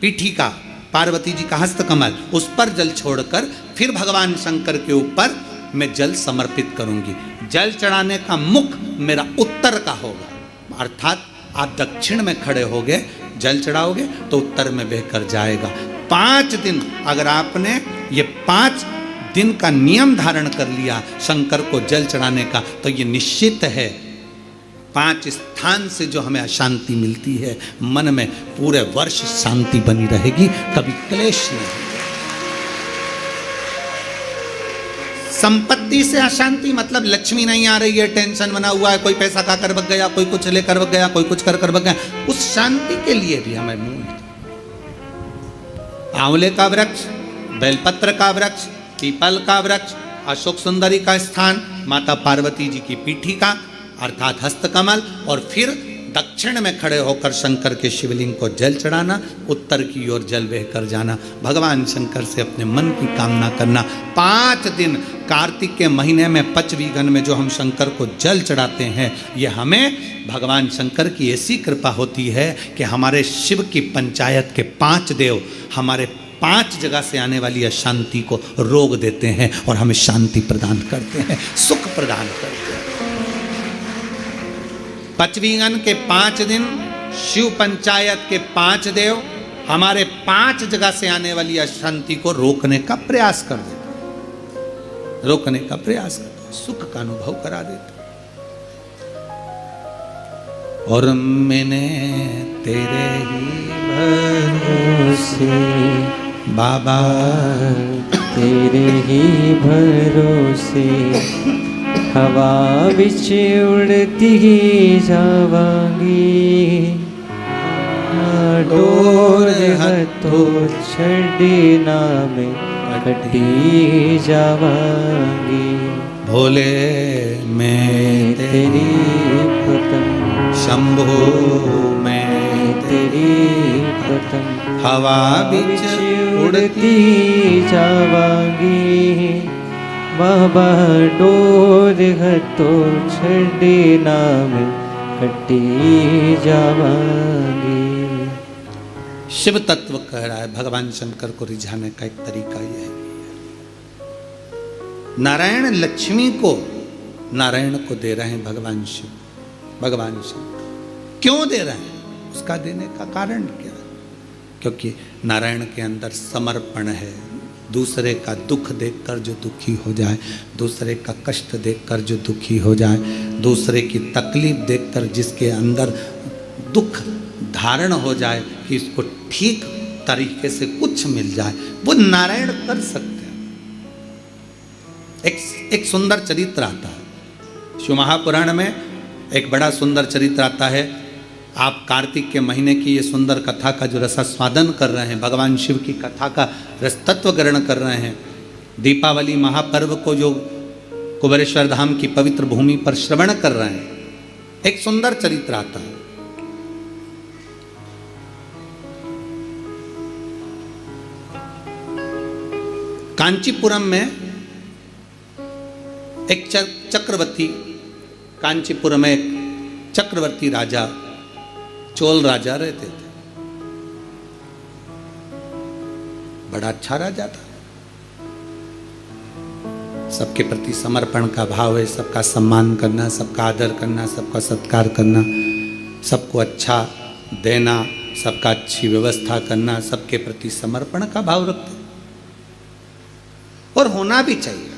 पीठिका, पार्वती जी का हस्तकमल, उस पर जल छोड़कर, फिर भगवान शंकर के ऊपर मैं जल समर्पित करूंगी। जल चढ़ाने का मुख मेरा उत्तर का होगा, अर्थात आप दक्षिण में खड़े होगे, जल चढ़ाओगे तो उत्तर में बहकर जाएगा। 5 दिन अगर आपने ये 5 दिन का नियम धारण कर लिया शंकर को जल चढ़ाने का, तो ये निश्चित है 5 स्थान से जो हमें अशांति मिलती है, मन में पूरे वर्ष शांति बनी रहेगी, कभी क्लेश नहीं। संपत्ति से अशांति मतलब लक्ष्मी नहीं आ रही है, टेंशन बना हुआ है, कोई पैसा खाकर भग गया, कोई कुछ लेकर भग गया, कोई कुछ कर भग गया, उस शांति के लिए भी हमें मूल आंवले का वृक्ष, बेलपत्र का वृक्ष, पीपल का वृक्ष, अशोक सुंदरी का स्थान, माता पार्वती जी की पीठिका अर्थात हस्तकमल, और फिर दक्षिण में खड़े होकर शंकर के शिवलिंग को जल चढ़ाना, उत्तर की ओर जल बहकर जाना, भगवान शंकर से अपने मन की कामना करना। 5 दिन कार्तिक के महीने में पचवीगन में जो हम शंकर को जल चढ़ाते हैं, ये हमें भगवान शंकर की ऐसी कृपा होती है कि हमारे शिव की पंचायत के 5 देव हमारे 5 जगह से आने वाली अशांति को रोक देते हैं और हमें शांति प्रदान करते हैं, सुख प्रदान करते हैं। पचवीगन के 5 दिन शिव पंचायत के 5 देव हमारे 5 जगह से आने वाली अशांति को रोकने का प्रयास कर देता, रोकने का प्रयास कर, सुख का अनुभव करा देता। और मैंने तेरे ही भरोसे बाबा, तेरे ही भरोसे हवा विच उड़ती जावांगी, डोर हथों छड़ी नाम कटी जावांगी। भोले मैं तेरी पतंग, शंभो मैं तेरी पतंग हवा बिच उड़ती जावांगी। बाबा डोर हथों छड़ी नाम कटी जावांगी। शिव तत्व कह रहा है, भगवान शंकर को रिझाने का एक तरीका यह है। नारायण लक्ष्मी को, नारायण को दे रहे हैं भगवान शिव, भगवान शिव क्यों दे रहे हैं, उसका देने का कारण क्या है? क्योंकि नारायण के अंदर समर्पण है। दूसरे का दुख देखकर जो दुखी हो जाए, दूसरे का कष्ट देखकर जो दुखी हो जाए, दूसरे की तकलीफ देखकर जिसके अंदर दुख धारण हो जाए कि इसको ठीक तरीके से कुछ मिल जाए, वो नारायण कर सकते हैं। एक सुंदर चरित्र आता है शिव महापुराण में, एक बड़ा सुंदर चरित्र आता है। आप कार्तिक के महीने की ये सुंदर कथा का जो रसास्वादन कर रहे हैं, भगवान शिव की कथा का रसतत्व ग्रहण कर रहे हैं, दीपावली महापर्व को जो कुबेरेश्वर धाम की पवित्र भूमि पर श्रवण कर रहे हैं, एक सुंदर चरित्र आता है। कांचीपुरम में एक चक्रवर्ती, कांचीपुरम में एक चक्रवर्ती राजा, चोल राजा रहते थे। बड़ा अच्छा राजा था, सबके प्रति समर्पण का भाव है, सबका सम्मान करना, सबका आदर करना, सबका सत्कार करना, सबको अच्छा देना, सबका अच्छी व्यवस्था करना, सबके प्रति समर्पण का भाव रखते और होना भी चाहिए।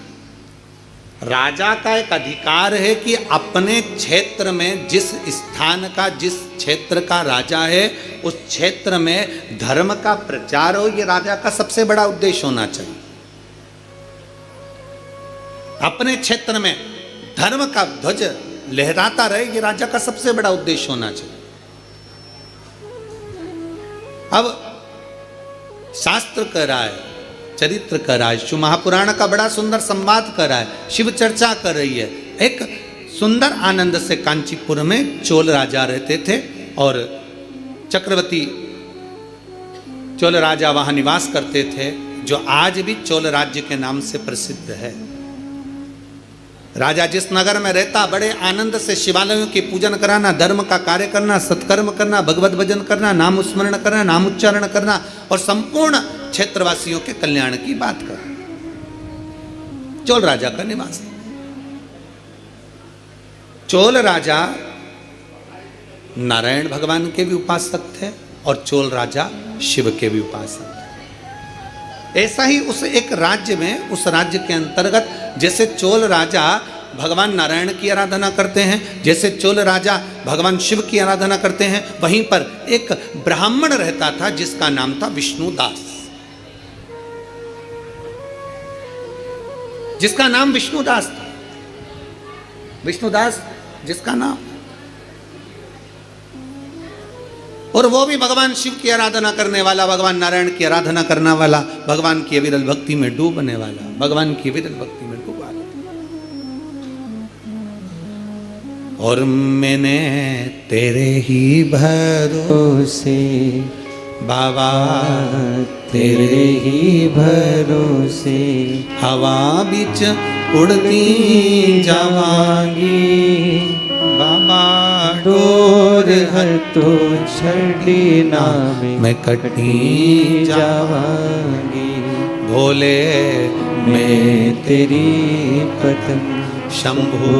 राजा का एक अधिकार है कि अपने क्षेत्र में जिस स्थान का, जिस क्षेत्र का राजा है, उस क्षेत्र में धर्म का प्रचार हो, ये राजा का सबसे बड़ा उद्देश्य होना चाहिए। अपने क्षेत्र में धर्म का ध्वज लहराता रहे, ये राजा का सबसे बड़ा उद्देश्य होना चाहिए। अब शास्त्र कह रहा है, चरित्र कर रहा है, शिव महापुराण का बड़ा सुंदर संवाद कर रहा है, शिव चर्चा कर रही है। एक सुंदर आनंद से कांचीपुर में चोल राजा रहते थे और चक्रवर्ती चोल राजा वहां निवास करते थे, जो आज भी चोल राज्य के नाम से प्रसिद्ध है। राजा जिस नगर में रहता, बड़े आनंद से शिवालयों की पूजन कराना, धर्म का कार्य करना, सत्कर्म करना, भगवत भजन करना, नाम स्मरण करना, नाम उच्चारण करना और संपूर्ण क्षेत्रवासियों के कल्याण की बात करना, चोल राजा का निवास। चोल राजा नारायण भगवान के भी उपासक थे और चोल राजा शिव के भी उपासक थे। ऐसा ही उस एक राज्य में, उस राज्य के अंतर्गत जैसे चोल राजा भगवान नारायण की आराधना करते हैं, जैसे चोल राजा भगवान शिव की आराधना करते हैं, वहीं पर एक ब्राह्मण रहता था जिसका नाम था विष्णुदास, जिसका नाम विष्णुदास था। विष्णुदास जिसका नाम, और वो भी भगवान शिव की आराधना करने वाला, भगवान नारायण की आराधना करने वाला, भगवान की अविरल भक्ति में डूबने वाला, भगवान की अविरल भक्ति में डूबा। और मैंने तेरे ही भरोसे बाबा, तेरे ही भरोसे हवा बिच उड़ती जावांगी। बाबा डोर हथों छड़ी नाम मैं कटी जावांगी। भोले मैं तेरी पतंग, शंभु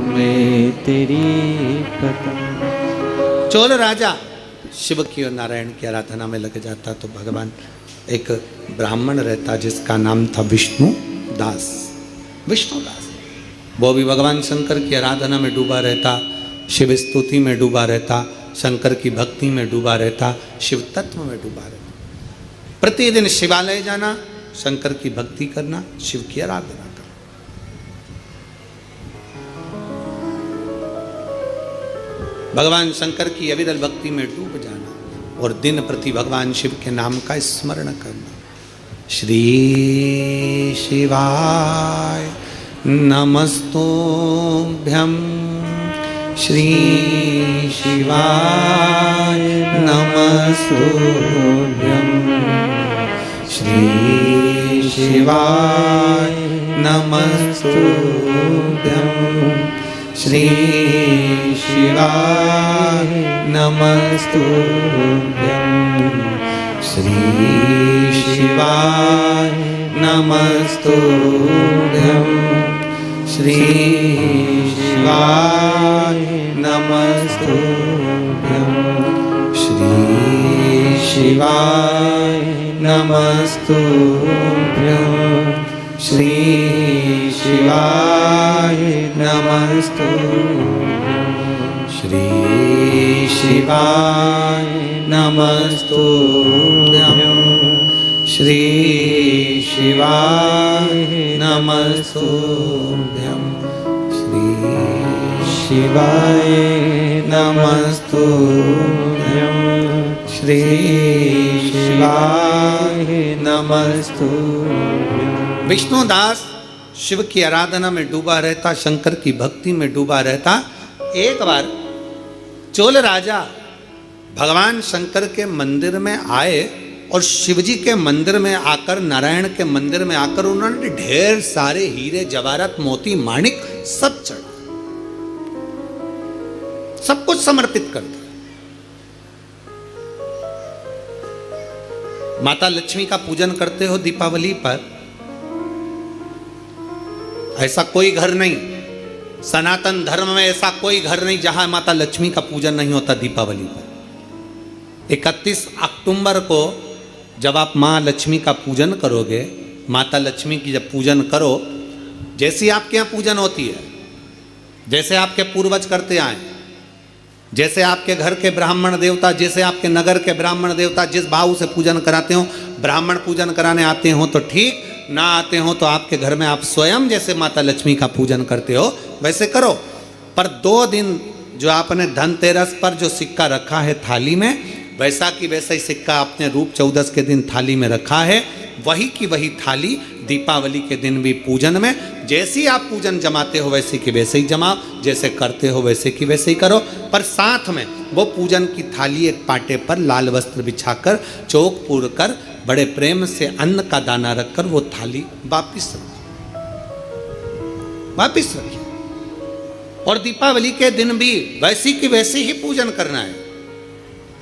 मैं तेरी पतंग। चोल राजा शिव की और नारायण की आराधना में लग जाता तो भगवान एक ब्राह्मण रहता जिसका नाम था विष्णुदास। विष्णुदास वो भी भगवान शंकर की आराधना में डूबा रहता, शिव स्तुति में डूबा रहता, शंकर की भक्ति में डूबा रहता, शिव तत्व में डूबा रहता। प्रतिदिन शिवालय जाना, शंकर की भक्ति करना, शिव की आराधना करना। भगवान शंकर की अविरल भक्ति में डूब जाना और दिन प्रति भगवान शिव के नाम का स्मरण करना। श्री शिवाय नमस्तुभ्यं, श्री शिवाय नमस्तुभ्यं, श्री शिवाय नमस्तुभ्यं, श्री शिवाय नमस्तुभ्यं, श्री शिवाय नमस्तुभ्यं, श्री शिवाय नमस्तुभ्यं, श्री शिवाय नमस्तुभ्यं, श्री शिवाय नमस्तुभ्यं, श्री शिवाय नमस्तुभ्यं, श्री शिवाय नमस्तुभ्यं, श्री शिवाय नमस्तुभ्यं, श्री शिवाय नमस्तुभ्यं। विष्णुदास शिव की आराधना में डूबा रहता, शंकर की भक्ति में डूबा रहता। एक बार चोल राजा भगवान शंकर के मंदिर में आए और शिवजी के मंदिर में आकर, नारायण के मंदिर में आकर उन्होंने ढेर सारे हीरे जवाहरात मोती माणिक सब चढ़ा, सब कुछ समर्पित कर दिया। माता लक्ष्मी का पूजन करते हो दीपावली पर, ऐसा कोई घर नहीं, सनातन धर्म में ऐसा कोई घर नहीं जहां माता लक्ष्मी का पूजन नहीं होता दीपावली पर। 31 अक्टूबर को जब आप माँ लक्ष्मी का पूजन करोगे, माता लक्ष्मी की जब पूजन करो, जैसी आपके यहाँ पूजन होती है, जैसे आपके पूर्वज करते आए, जैसे आपके घर के ब्राह्मण देवता, जैसे आपके नगर के ब्राह्मण देवता जिस भाव से पूजन कराते हो, ब्राह्मण पूजन कराने आते हो तो ठीक, ना आते हो तो आपके घर में आप स्वयं जैसे माता लक्ष्मी का पूजन करते हो वैसे करो। पर 2 दिन जो आपने धनतेरस पर जो सिक्का रखा है थाली में, वैसा की वैसा ही सिक्का आपने रूप 14 के दिन थाली में रखा है, वही की वही थाली दीपावली के दिन भी पूजन में जैसी आप पूजन जमाते हो वैसे की वैसे ही जमाओ, जैसे करते हो वैसे की वैसे ही करो। पर साथ में वो पूजन की थाली एक पाटे पर लाल वस्त्र बिछाकर, चौक पूर कर, बड़े प्रेम से अन्न का दाना रखकर वो थाली वापिस रखिए। और दीपावली के दिन भी वैसी की वैसे ही पूजन करना है।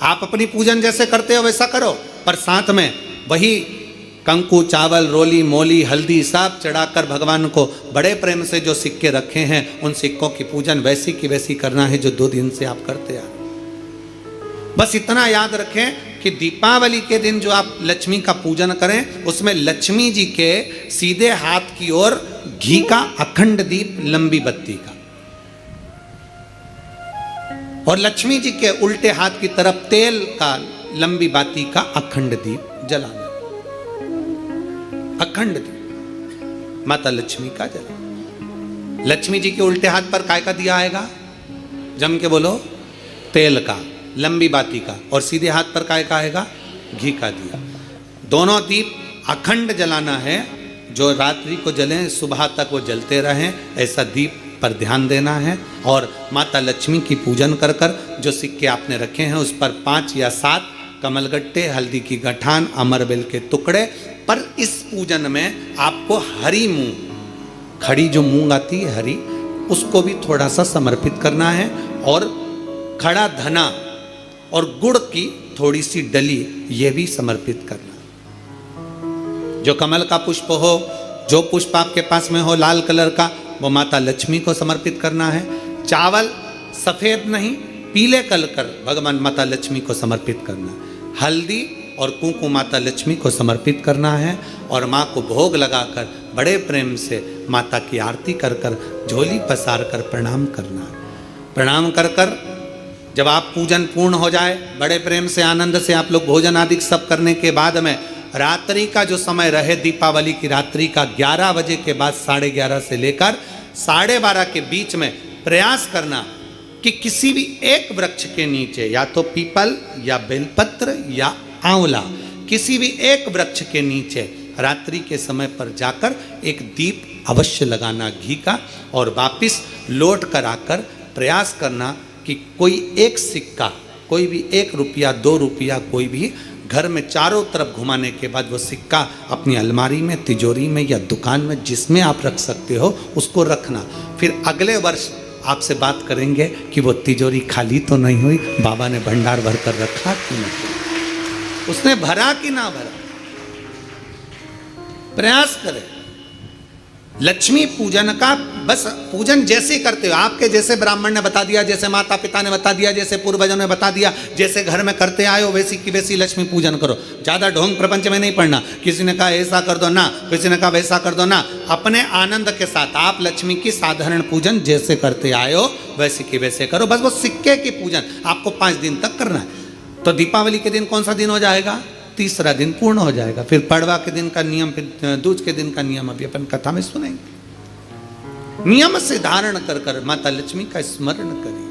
आप अपनी पूजन जैसे करते हो वैसा करो, पर साथ में वही कंकु, चावल, रोली, मोली, हल्दी सब चढ़ाकर भगवान को बड़े प्रेम से जो सिक्के रखे हैं उन सिक्कों की पूजन वैसी की वैसी करना है जो 2 दिन से आप करते आ रहे। बस इतना याद रखें कि दीपावली के दिन जो आप लक्ष्मी का पूजन करें, उसमें लक्ष्मी जी के सीधे हाथ की ओर घी का अखंड दीप, लंबी बत्ती का, और लक्ष्मी जी के उल्टे हाथ की तरफ तेल का लंबी बाती का अखंड दीप जलाना। अखंड दीप माता लक्ष्मी का जला। लक्ष्मी जी के उल्टे हाथ पर काय का दिया आएगा? जम के बोलो, तेल का, लंबी बाती का, और सीधे हाथ पर काय का आएगा? घी का दिया। दोनों दीप अखंड जलाना है, जो रात्रि को जलें सुबह तक वो जलते रहें, ऐसा दीप पर ध्यान देना है। और माता लक्ष्मी की पूजन कर कर जो सिक्के आपने रखे हैं उस पर 5 या 7 कमलगट्टे, हल्दी की गठान, अमरबेल के टुकड़े। पर इस पूजन में आपको हरी मूंग, खड़ी जो मूंग आती है हरी, उसको भी थोड़ा सा समर्पित करना है, और खड़ा धना और गुड़ की थोड़ी सी डली ये भी समर्पित करना। जो कमल का पुष्प हो, जो पुष्प आपके पास में हो लाल कलर का, वो माता लक्ष्मी को समर्पित करना है। चावल सफ़ेद नहीं, पीले कलकर भगवान माता लक्ष्मी को समर्पित करना, हल्दी और कुंकुम माता लक्ष्मी को समर्पित करना है और माँ को भोग लगाकर बड़े प्रेम से माता की आरती कर कर झोली पसार कर प्रणाम करना है। प्रणाम कर कर जब आप पूजन पूर्ण हो जाए, बड़े प्रेम से आनंद से आप लोग भोजन आदि सब करने के बाद में रात्रि का जो समय रहे, दीपावली की रात्रि का 11 बजे के बाद 11:30 से लेकर 12:30 के बीच में प्रयास करना कि किसी भी एक वृक्ष के नीचे, या तो पीपल या बेलपत्र या आंवला, किसी भी एक वृक्ष के नीचे रात्रि के समय पर जाकर एक दीप अवश्य लगाना घी का, और वापिस लौट कर आकर प्रयास करना कि कोई एक सिक्का, कोई भी 1 रुपया 2 रुपया, कोई भी घर में चारों तरफ घुमाने के बाद वो सिक्का अपनी अलमारी में, तिजोरी में या दुकान में जिसमें आप रख सकते हो उसको रखना। फिर अगले वर्ष आपसे बात करेंगे कि वो तिजोरी खाली तो नहीं हुई, बाबा ने भंडार भर कर रखा कि नहीं, उसने भरा कि ना भरा। प्रयास करें। लक्ष्मी पूजन का बस पूजन जैसे करते हो, आपके जैसे ब्राह्मण ने बता दिया, जैसे माता पिता ने बता दिया, जैसे पूर्वजों ने बता दिया, जैसे घर में करते आए हो वैसी की वैसी लक्ष्मी पूजन करो। ज़्यादा ढोंग प्रपंच में नहीं पड़ना, किसी ने कहा ऐसा कर दो ना, किसी ने कहा वैसा कर दो ना। अपने आनंद के साथ आप लक्ष्मी की साधारण पूजन जैसे करते आए हो वैसे की वैसे करो। बस वो सिक्के की पूजन आपको 5 दिन तक करना है। तो दीपावली के दिन कौन सा दिन हो जाएगा? तीसरा दिन पूर्ण हो जाएगा। फिर पड़वा के दिन का नियम, फिर दूज के दिन का नियम अभी अपन कथा में सुनेंगे। नियम से धारण कर कर माता लक्ष्मी का स्मरण करिए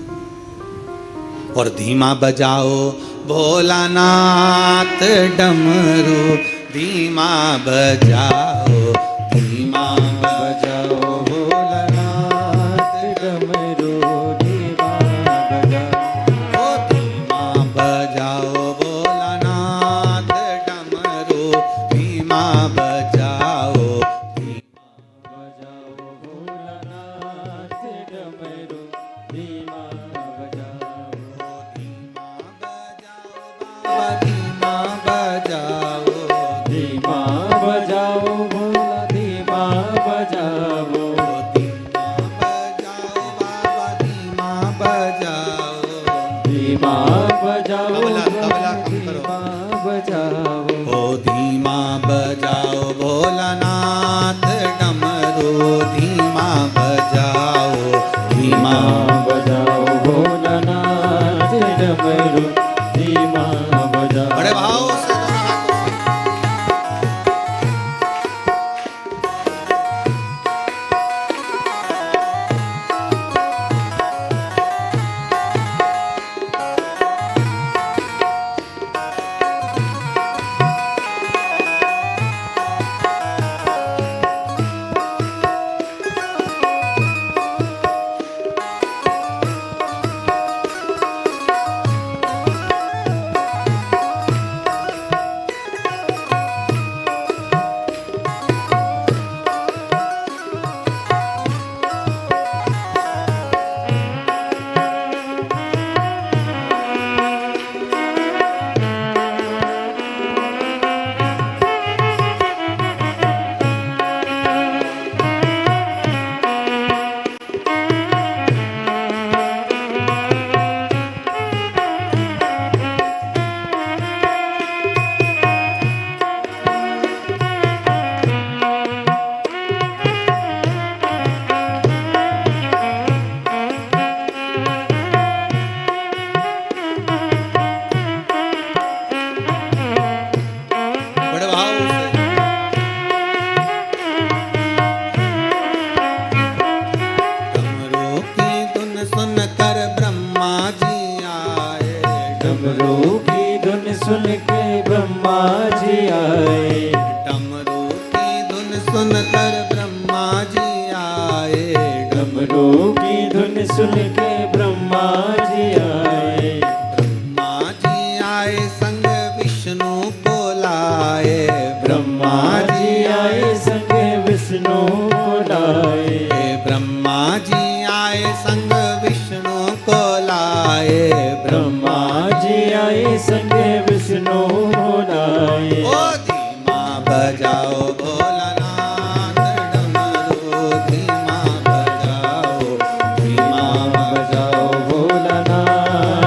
और धीमा बजाओ भोलानाथ डमरू, धीमा बजाओ, धीमा बजाओ भोलानाथ डमरू, धीमा बजाओ, धीमा बजाओ भोलानाथ डमरू, धीमा बजाओ, धीमा बजाओ भोलानाथ डमरू, धीमा बजाओ, धीमा बजाओ, धीमा बजाओ भोला, धीमा बजाओ, धीमा बजाओ बाबा, धीमा बजाओ, धीमा बजाओ, तबला तबला कम करो, धीमा बजाओ, ओ धीमा बजाओ भोलानाथ डमरू, धीमा बजाओ, धीमा बजाओ भोलानाथ डमरू, धीमा बजाओ। बड़े भाव से दोनों हाथों से। बड़े भाव से। डमरू की धुन सुनकर ब्रह्मा जी आए, डमरू की धुन सुन के ब्रह्मा जी आए, डमरू की धुन सुनकर ब्रह्मा जी आए, डमरू की धुन सुन के ब्रह्मा जी आए, ब्रह्मा जी आए संग विष्णु को लाए, ब्रह्मा जी आए संग विष्णु को लाए, ब्रह्मा जी आए संग विष्णु को लाए, ब्रह्मा जी आए संग विष्णु को लाए। ओ धीमा बजाओ भोलानाथ डमरू, धीमा बजाओ, धीमा बजाओ भोलानाथ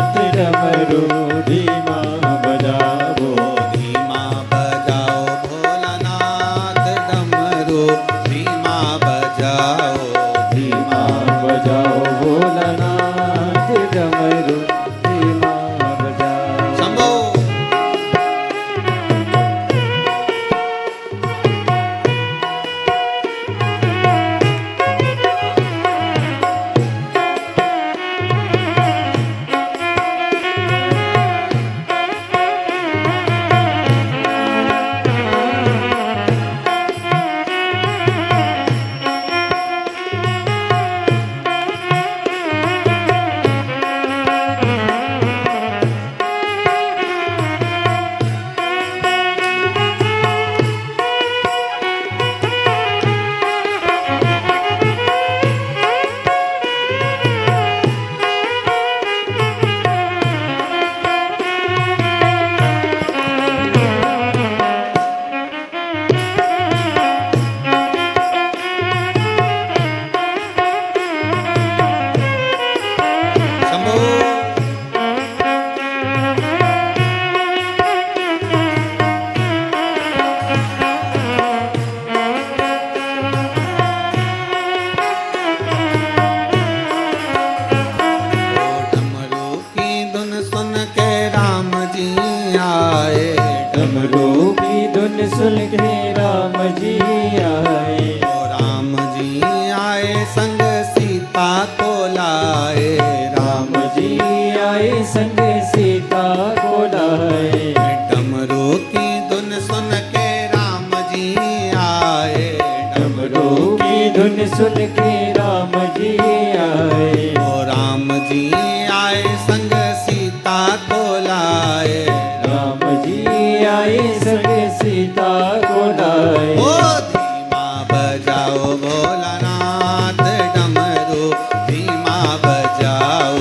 सुन के राम जी आए। राम जी आए संग सीता को लाए। राम जी आए संग सीता को लाए। डमरू की धुन सुन के राम जी आए। डमरू की धुन सुन के राम जी आए। राम जी आए संग सीता को लाए। राम जी आए संग सीता को लाए। ओ धीमा बजाओ भोलानाथ डमरू धीमा बजाओ।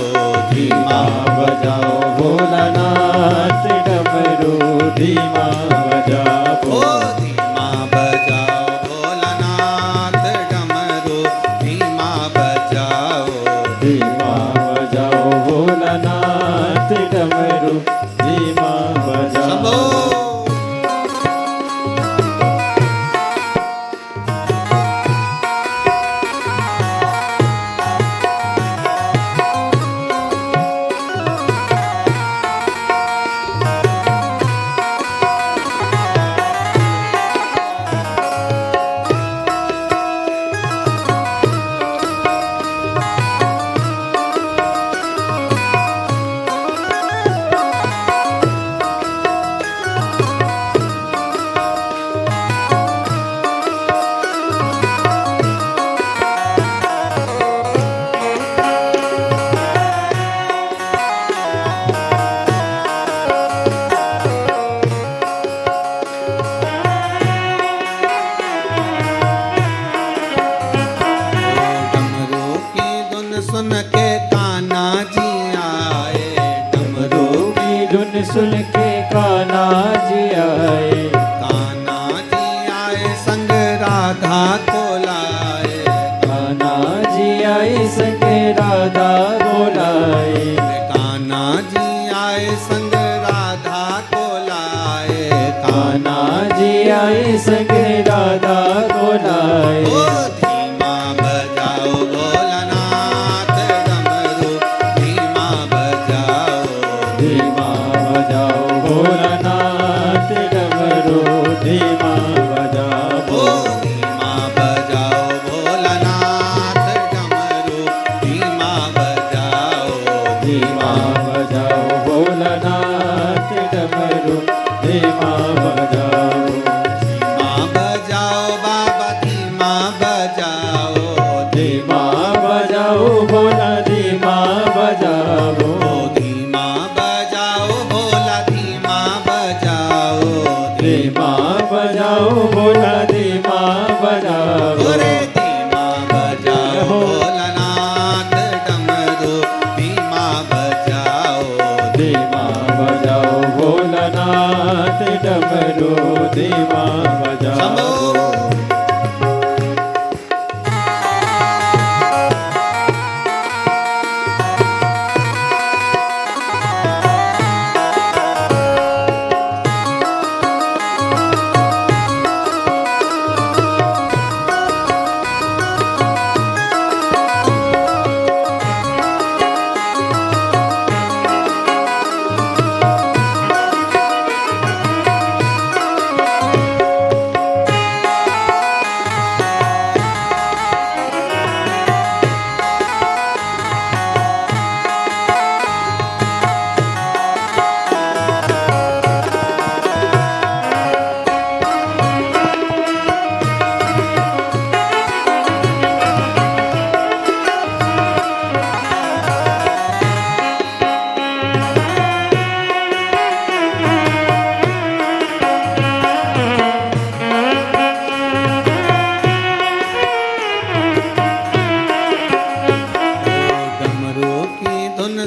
धीमा बजाओ भोलानाथ डमरू धीमा बजाओ। ओ धीमा बजाओ भोलानाथ डमरू धीमा बजाओ। धीमा बजाओ भोलानाथ डमरू धीमा बजाओ। शंभो सुन के कान्हा जी आए। डमरू की धुन सुन के कान्हा जी आए। कान्हा जी आए संग राधा को लाए। कान्हा जी आए संग राधा को लाए। कान्हा जी आए संग राधा को लाए। कान्हा जी आए संग राधा को लाए। ओ धीमा बजाओ भोलानाथ डमरू धीमा बजाओ। धीमा बजाओ भोलानाथ डमरू धीमा बजाओ। ओ धीमा बजाओ भोलानाथ डमरू धीमा बजाओ। धीमा बजाओ भोलानाथ डमरू धीमा बजाओ। धीमा बजाओ बाबा धीमा बजाओ। धीमा बजाओ भोला धीमा बजाओ। धीमा बजाओ भोला धीमा बजाओ। धीमा बजाओ भोला धीमा बजाओ। रे धीमा बजाओ भोलानाथ डमरू धीमा बजाओ। धीमा बजाओ भोलानाथ डमरू धीमा बजाओ। शंभो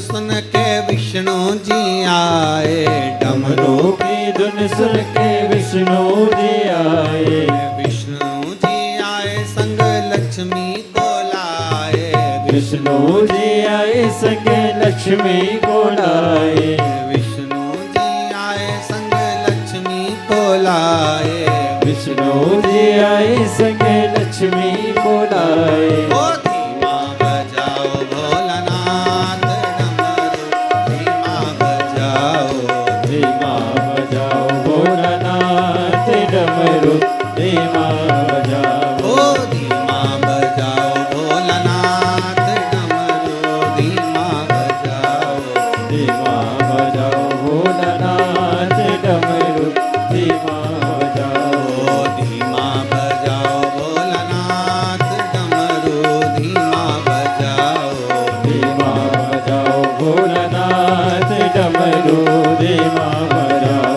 सुन के विष्णु जी आए। डमरू की धुन सुन के विष्णु जी आए। विष्णु जी आए संग लक्ष्मी को लाए। विष्णु जी आए संग लक्ष्मी को लाए। विष्णु जी आए संग लक्ष्मी को लाए। विष्णु जी आए संग लक्ष्मी को लाए। ओ धीमा बजाओ भोलानाथ डमरू धीमा बजाओ। धीमा बजाओ भोलानाथ डमरू धीमा बजाओ भोलानाथ डमरू धीमा बजाओ धीमा बजाओ भोलानाथ डमरू धीमा बजाओ धीमा बजाओ भोलानाथ डमरू धीमा बजाओ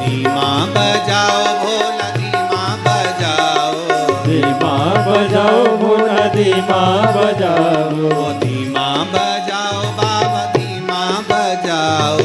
धीमा बजाओ भोला धीमा बजाओ धीमा बजाओ भोला धीमा बजाओ धीमा बजाओ बाबा धीमा बजाओ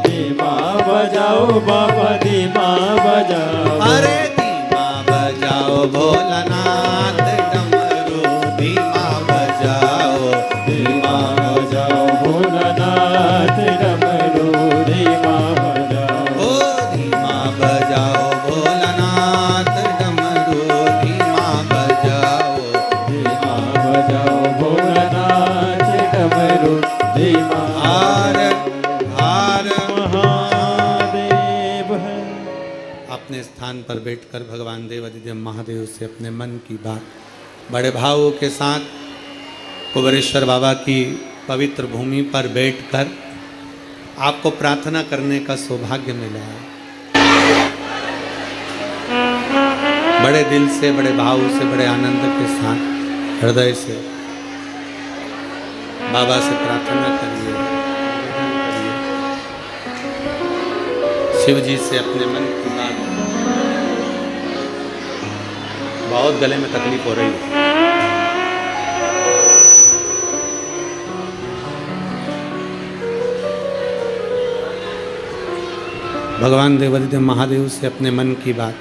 धीमा बजाओ बाबा धीमा बजाओ अरे धीमा बजाओ भोलानाथ डमरू धीमा बजाओ धीमा बजाओ भोलानाथ डमरू धीमा बजाओ ओ धीमा बजाओ भोलानाथ डमरू धीमा बजाओ धीमा बजाओ भोलानाथ डमरू धीमा हार हार महादेव है। अपने स्थान पर बैठकर भगवान देवाधिदेव महादेव से अपने मन की बात बड़े भावों के साथ कुबेरेश्वर बाबा की पवित्र भूमि पर बैठकर आपको प्रार्थना करने का सौभाग्य मिला है। बड़े दिल से, बड़े भाव से, बड़े आनंद के साथ हृदय से बाबा से प्रार्थना करिए। शिव जी से अपने मन की बात। बहुत गले में तकलीफ हो रही है। भगवान देवाधिदेव महादेव से अपने मन की बात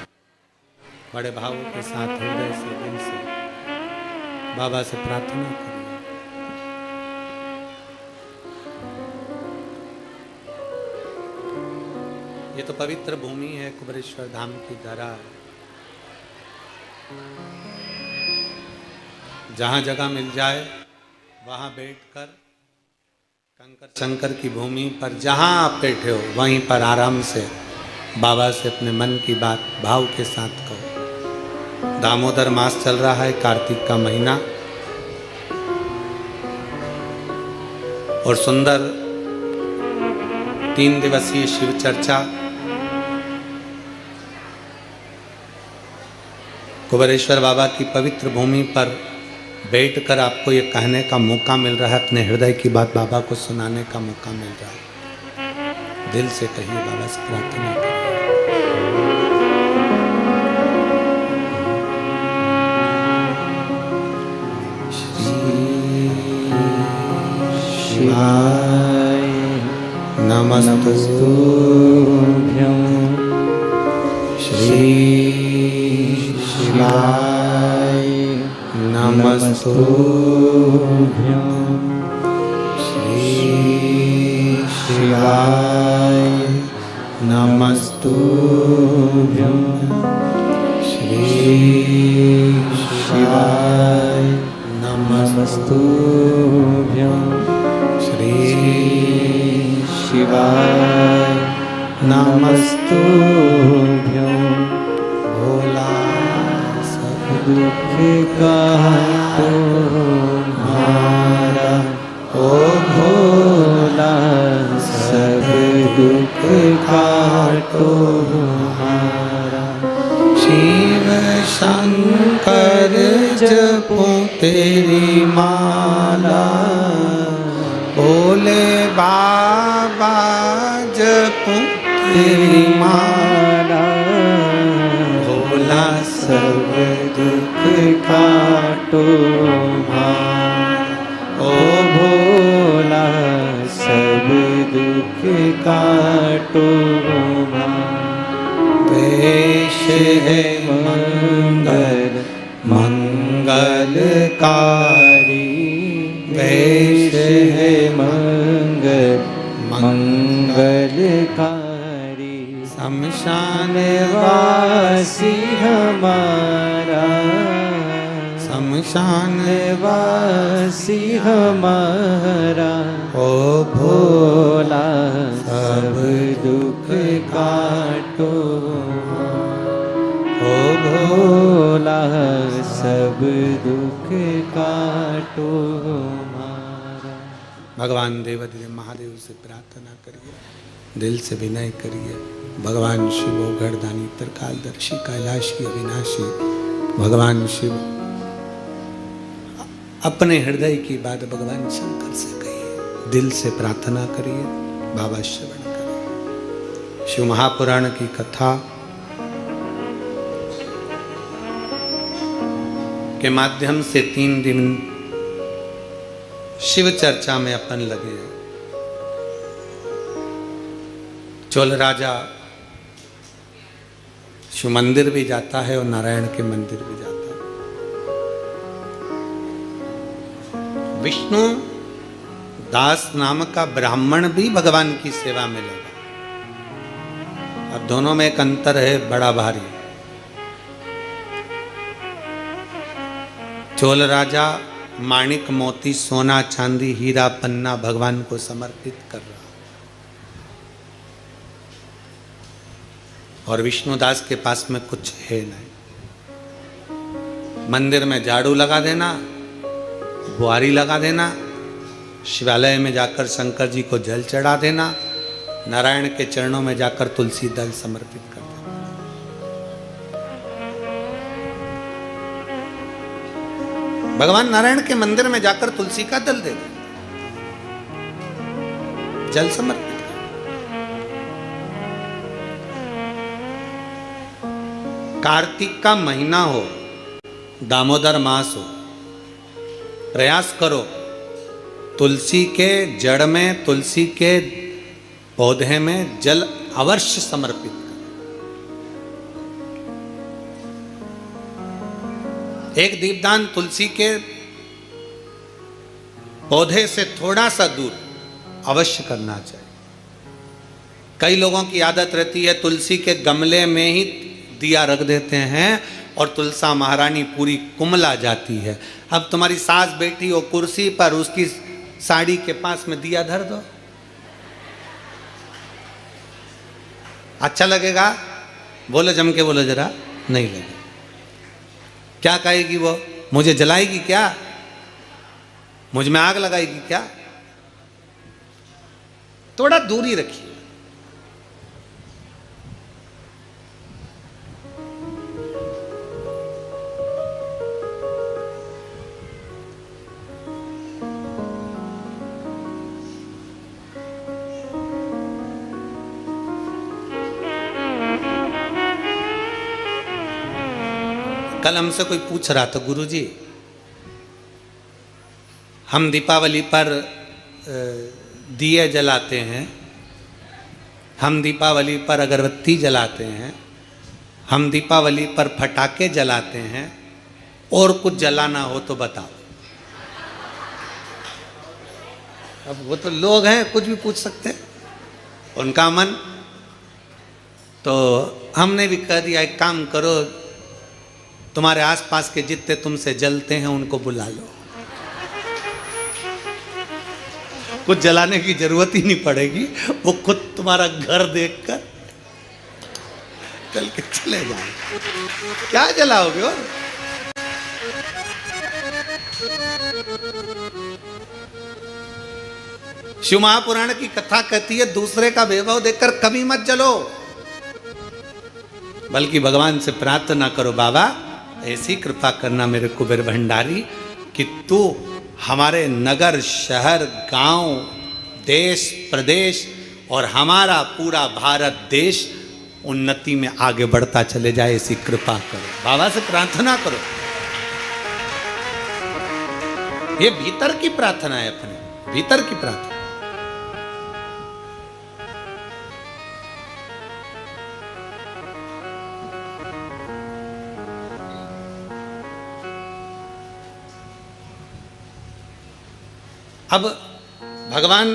बड़े भावों के साथ हृदय से, दिल से बाबा से प्रार्थना करिए। ये तो पवित्र भूमि है, कुबेरेश्वर धाम की धरा है। जहां जगह मिल जाए वहां बैठकर कंकर शंकर की भूमि पर जहां आप बैठे हो वहीं पर आराम से बाबा से अपने मन की बात भाव के साथ कहो। दामोदर मास चल रहा है, कार्तिक का महीना, और सुंदर 3 दिवसीय शिव चर्चा कुबेरेश्वर बाबा की पवित्र भूमि पर बैठकर आपको ये कहने का मौका मिल रहा है, अपने हृदय की बात बाबा को सुनाने का मौका मिल रहा है। दिल से कहिए, बाबा से प्रार्थना करिए। शिवाय नमस्तु श्री शिवाय नमस्तु श्री शिवाय नमस्तु श्री शिवाय नमस्तु श्री शिवाय नमस्तुभ्यं। भोला सब दुख का तुम्हारा, ओ भोला सब दुख का तुम्हारा। शिव शंकर जपूं तेरी माला, भोले बाबा जपूं तेरी माला। भोला सब दुख काटो मारा, ओ भोला सब दुख काटो मारा। वेश है मंगल मंगलकारी, वेश है मंगल मंगलकारी। शमशान वासी हमारा, शमशान वासी हमारा। ओ भोला सब दुख काटो, ओ भोला सब दुख काटो हमारा। भगवान देवाधिदेव महादेव से प्रार्थना करिए, दिल से विनय करिए। भगवान शिव गढ़दानी त्रिकालदर्शी कैलाशी अविनाशी भगवान शिव अपने हृदय की बात भगवान शंकर से कहिए, दिल से प्रार्थना करिए, बाबा श्रवण करिए। शिव महापुराण की कथा के माध्यम से 3 दिन शिव चर्चा में अपन लगे हैं। चोल राजा शिव मंदिर भी जाता है और नारायण के मंदिर भी जाता है। विष्णु दास नाम का ब्राह्मण भी भगवान की सेवा में लगा। अब दोनों में एक अंतर है बड़ा भारी। चोल राजा माणिक मोती सोना चांदी हीरा पन्ना भगवान को समर्पित कर रहा, और विष्णुदास के पास में कुछ है नहीं। मंदिर में झाड़ू लगा देना, बुआरी लगा देना, शिवालय में जाकर शंकर जी को जल चढ़ा देना, नारायण के चरणों में जाकर तुलसी दल समर्पित कर देना। भगवान नारायण के मंदिर में जाकर तुलसी का दल दे देना, जल समर्पित। कार्तिक का महीना हो, दामोदर मास हो, प्रयास करो तुलसी के जड़ में, तुलसी के पौधे में जल अवश्य समर्पित करो। एक दीपदान तुलसी के पौधे से थोड़ा सा दूर अवश्य करना चाहिए। कई लोगों की आदत रहती है तुलसी के गमले में ही दिया रख देते हैं और तुलसा महारानी पूरी कुमला जाती है। अब तुम्हारी सास बेटी हो कुर्सी पर, उसकी साड़ी के पास में दिया धर दो, अच्छा लगेगा? बोलो जम के बोलो जरा, नहीं लगेगा। क्या कहेगी वो? मुझे जलाएगी क्या? मुझ में आग लगाएगी क्या? थोड़ा दूरी रखिए। कल हमसे कोई पूछ रहा था, गुरुजी हम दीपावली पर दिए जलाते हैं, हम दीपावली पर अगरबत्ती जलाते हैं, हम दीपावली पर पटाखे जलाते हैं, और कुछ जलाना हो तो बताओ। अब वो तो लोग हैं, कुछ भी पूछ सकते हैं, उनका मन। तो हमने भी कह दिया एक काम करो, तुम्हारे आसपास के जितने तुमसे जलते हैं उनको बुला लो, कुछ जलाने की जरूरत ही नहीं पड़ेगी, वो खुद तुम्हारा घर देखकर चल के चले जाओ। क्या जलाओगे? और शिव महापुराण की कथा कहती है दूसरे का वैभव देखकर कभी मत जलो, बल्कि भगवान से प्रार्थना करो, बाबा ऐसी कृपा करना मेरे कुबेर भंडारी कि तू हमारे नगर शहर गांव देश प्रदेश और हमारा पूरा भारत देश उन्नति में आगे बढ़ता चले जाए, ऐसी कृपा करो। बाबा से प्रार्थना करो। ये भीतर की प्रार्थना है, अपने भीतर की प्रार्थना। अब भगवान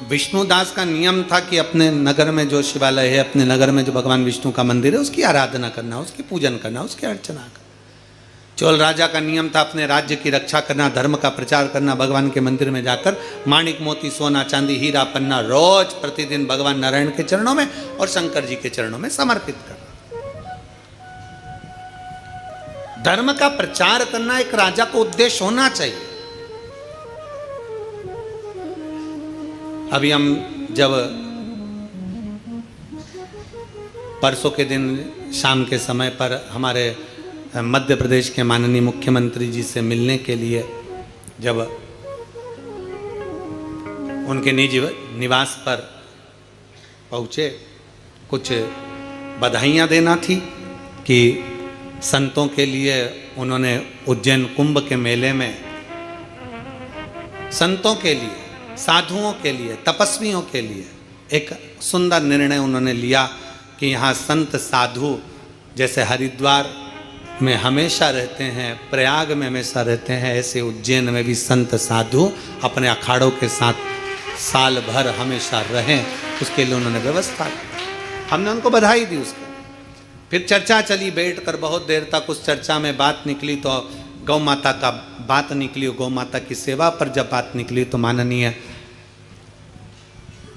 विष्णुदास का नियम था कि अपने नगर में जो शिवालय है, अपने नगर में जो भगवान विष्णु का मंदिर है, उसकी आराधना करना, उसकी पूजन करना, उसकी अर्चना करना। चोल राजा का नियम था अपने राज्य की रक्षा करना, धर्म का प्रचार करना, भगवान के मंदिर में जाकर माणिक मोती सोना चांदी हीरा पन्ना रोज प्रतिदिन भगवान नारायण के चरणों में और शंकर जी के चरणों में समर्पित करना। धर्म का प्रचार करना एक राजा को उद्देश्य होना चाहिए। अभी हम जब परसों के दिन शाम के समय पर हमारे मध्य प्रदेश के माननीय मुख्यमंत्री जी से मिलने के लिए जब उनके निजी निवास पर पहुँचे, कुछ बधाइयाँ देना थी कि संतों के लिए उन्होंने उज्जैन कुंभ के मेले में संतों के लिए, साधुओं के लिए, तपस्वियों के लिए एक सुंदर निर्णय उन्होंने लिया कि यहाँ संत साधु जैसे हरिद्वार में हमेशा रहते हैं, प्रयाग में हमेशा रहते हैं, ऐसे उज्जैन में भी संत साधु अपने अखाड़ों के साथ साल भर हमेशा रहें, उसके लिए उन्होंने व्यवस्था की। हमने उनको बधाई दी उसके। फिर चर्चा चली बैठकर बहुत देर तक, उस चर्चा में बात निकली तो गौ माता का बात निकली, गौ माता की सेवा पर जब बात निकली तो माननीय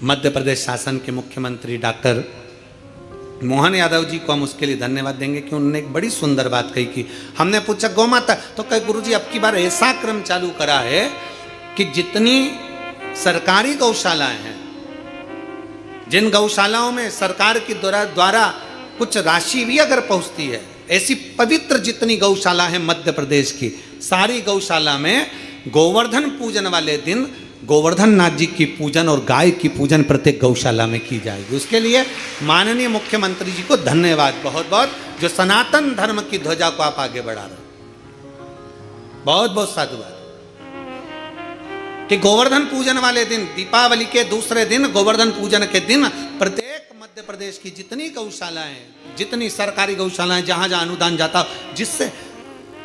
मध्य प्रदेश शासन के मुख्यमंत्री डॉक्टर मोहन यादव जी को हम उसके लिए धन्यवाद देंगे कि उन्होंने एक बड़ी सुंदर बात कही कि हमने पूछा गौ माता, तो कहे गुरुजी अब की बार ऐसा क्रम चालू करा है कि जितनी सरकारी गौशालाएं हैं, जिन गौशालाओं में सरकार के द्वारा कुछ राशि भी अगर पहुंचती है, ऐसी पवित्र जितनी गौशाला है मध्य प्रदेश की, सारी गौशाला में गोवर्धन पूजन वाले दिन गोवर्धन नाथ जी की पूजन और गाय की पूजन प्रत्येक गौशाला में की जाएगी। उसके लिए माननीय मुख्यमंत्री जी को धन्यवाद बहुत बहुत, जो सनातन धर्म की ध्वजा को आप आगे बढ़ा रहे हो। बहुत बहुत साधुवाद कि गोवर्धन पूजन वाले दिन, दीपावली के दूसरे दिन, गोवर्धन पूजन के दिन प्रत्येक मध्य प्रदेश की जितनी गौशालाएं, जितनी सरकारी गौशालाएं, जहां जहां अनुदान जाता, जिससे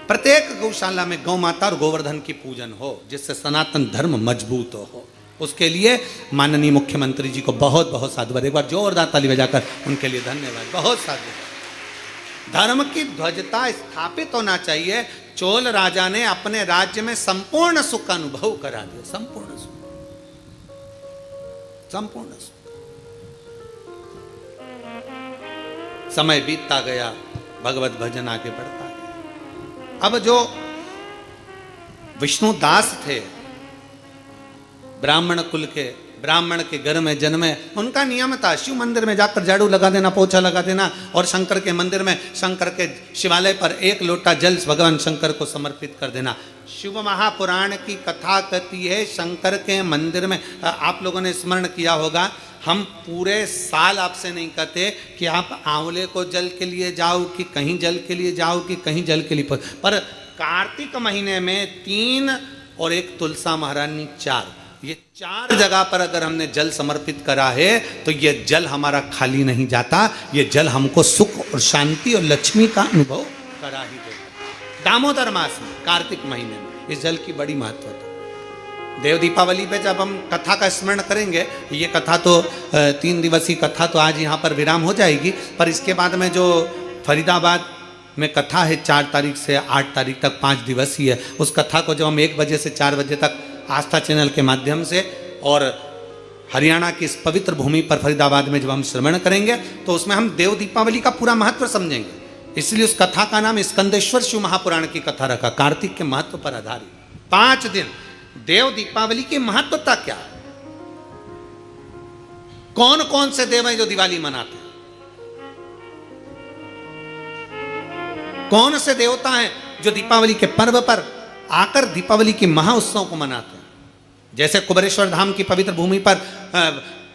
प्रत्येक गौशाला में गौ माता और गोवर्धन की पूजन हो, जिससे सनातन धर्म मजबूत हो, उसके लिए माननीय मुख्यमंत्री जी को बहुत बहुत साधुवाद। एक बार जोरदार ताली बजाकर उनके लिए धन्यवाद, बहुत साधुवाद। धर्म की ध्वजता स्थापित होना चाहिए। चोल राजा ने अपने राज्य में संपूर्ण सुख का अनुभव करा दिया, संपूर्ण सुख, संपूर्ण सुख। समय बीतता गया, भगवत भजन आगे बढ़ता गया। अब जो विष्णुदास थे, ब्राह्मण कुल के, ब्राह्मण के घर में जन्मे, उनका नियम था शिव मंदिर में जाकर झाड़ू लगा देना, पोछा लगा देना, और शंकर के मंदिर में, शंकर के शिवालय पर एक लोटा जल भगवान शंकर को समर्पित कर देना। शिव महापुराण की कथा कहती है शंकर के मंदिर में, आप लोगों ने स्मरण किया होगा, हम पूरे साल आपसे नहीं कहते कि आप आंवले को जल के लिए जाओ, कि कहीं जल के लिए जाओ, कि कहीं जल के लिए, पर कार्तिक महीने में 3 और एक तुलसा महारानी 4, ये 4 जगह पर अगर हमने जल समर्पित करा है तो ये जल हमारा खाली नहीं जाता, ये जल हमको सुख और शांति और लक्ष्मी का अनुभव करा ही देता। दामोदर मास में, कार्तिक महीने में इस जल की बड़ी महत्वता। देव दीपावली पे जब हम कथा का स्मरण करेंगे, ये कथा तो 3 दिवसीय कथा तो आज यहाँ पर विराम हो जाएगी, पर इसके बाद में जो फरीदाबाद में कथा है 4 तारीख से 8 तारीख तक 5 दिवसीय है, उस कथा को जब हम 1 बजे से 4 बजे तक आस्था चैनल के माध्यम से और हरियाणा की इस पवित्र भूमि पर फरीदाबाद में जब हम श्रवण करेंगे तो उसमें हम देव दीपावली का पूरा महत्व समझेंगे। इसलिए उस कथा का नाम स्कंदेश्वर शिव महापुराण की कथा रखा, कार्तिक के महत्व पर आधारित। 5 दिन देव दीपावली की महत्वता क्या है, कौन कौन से देव हैं जो दिवाली मनाते हैं, कौन से देवता हैं जो दीपावली के पर्व पर आकर दीपावली की महाउत्सव को मनाते हैं। जैसे कुबेरेश्वर धाम की पवित्र भूमि पर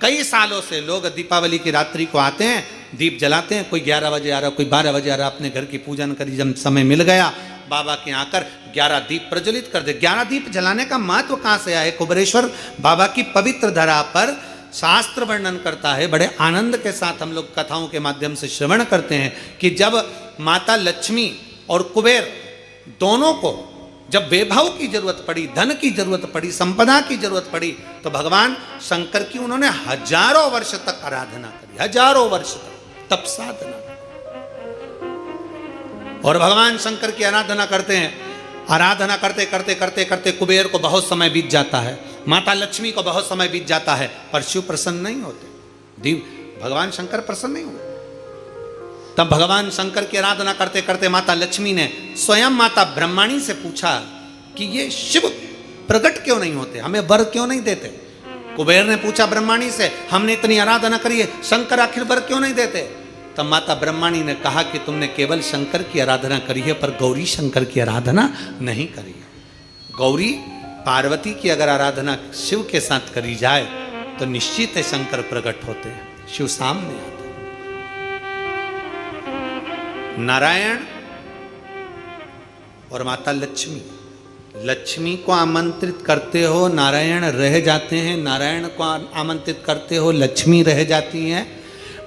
कई सालों से लोग दीपावली की रात्रि को आते हैं, दीप जलाते हैं, कोई 11 बजे आ रहा, कोई 12 बजे आ रहा, अपने घर की पूजन करी, जब समय मिल गया बाबा के आकर 11 दीप प्रज्वलित कर दे। 11 दीप जलाने का महत्व कहाँ से आया है? कुबेरेश्वर बाबा की पवित्र धरा पर शास्त्र वर्णन करता है, बड़े आनंद के साथ हम लोग कथाओं के माध्यम से श्रवण करते हैं कि जब माता लक्ष्मी और कुबेर दोनों को जब वैभव की जरूरत पड़ी, धन की जरूरत पड़ी, संपदा की जरूरत पड़ी, तो भगवान शंकर की उन्होंने हजारों वर्ष तक आराधना करी, हजारों वर्ष तक तप साधना। और भगवान शंकर की आराधना करते हैं, आराधना करते करते करते करते कुबेर को बहुत समय बीत जाता है, माता लक्ष्मी को बहुत समय बीत जाता है, पर शिव प्रसन्न नहीं होते, भगवान शंकर प्रसन्न नहीं होते। तब भगवान शंकर की आराधना करते करते माता लक्ष्मी ने स्वयं माता ब्रह्मणी से पूछा कि ये शिव प्रकट क्यों नहीं होते, हमें वर क्यों नहीं देते। कुबेर ने पूछा ब्रह्माणी से, हमने इतनी आराधना करी है, शंकर आखिर वर क्यों नहीं देते? तब माता ब्रह्माणी ने कहा कि तुमने केवल शंकर की आराधना करी है, पर गौरी शंकर की आराधना नहीं करी है। गौरी पार्वती की अगर आराधना शिव के साथ करी जाए तो निश्चित है शंकर प्रकट होते हैं, शिव सामने आते हैं। नारायण और माता लक्ष्मी, लक्ष्मी को आमंत्रित करते हो नारायण रह जाते हैं, नारायण को आमंत्रित करते हो लक्ष्मी रह जाती हैं,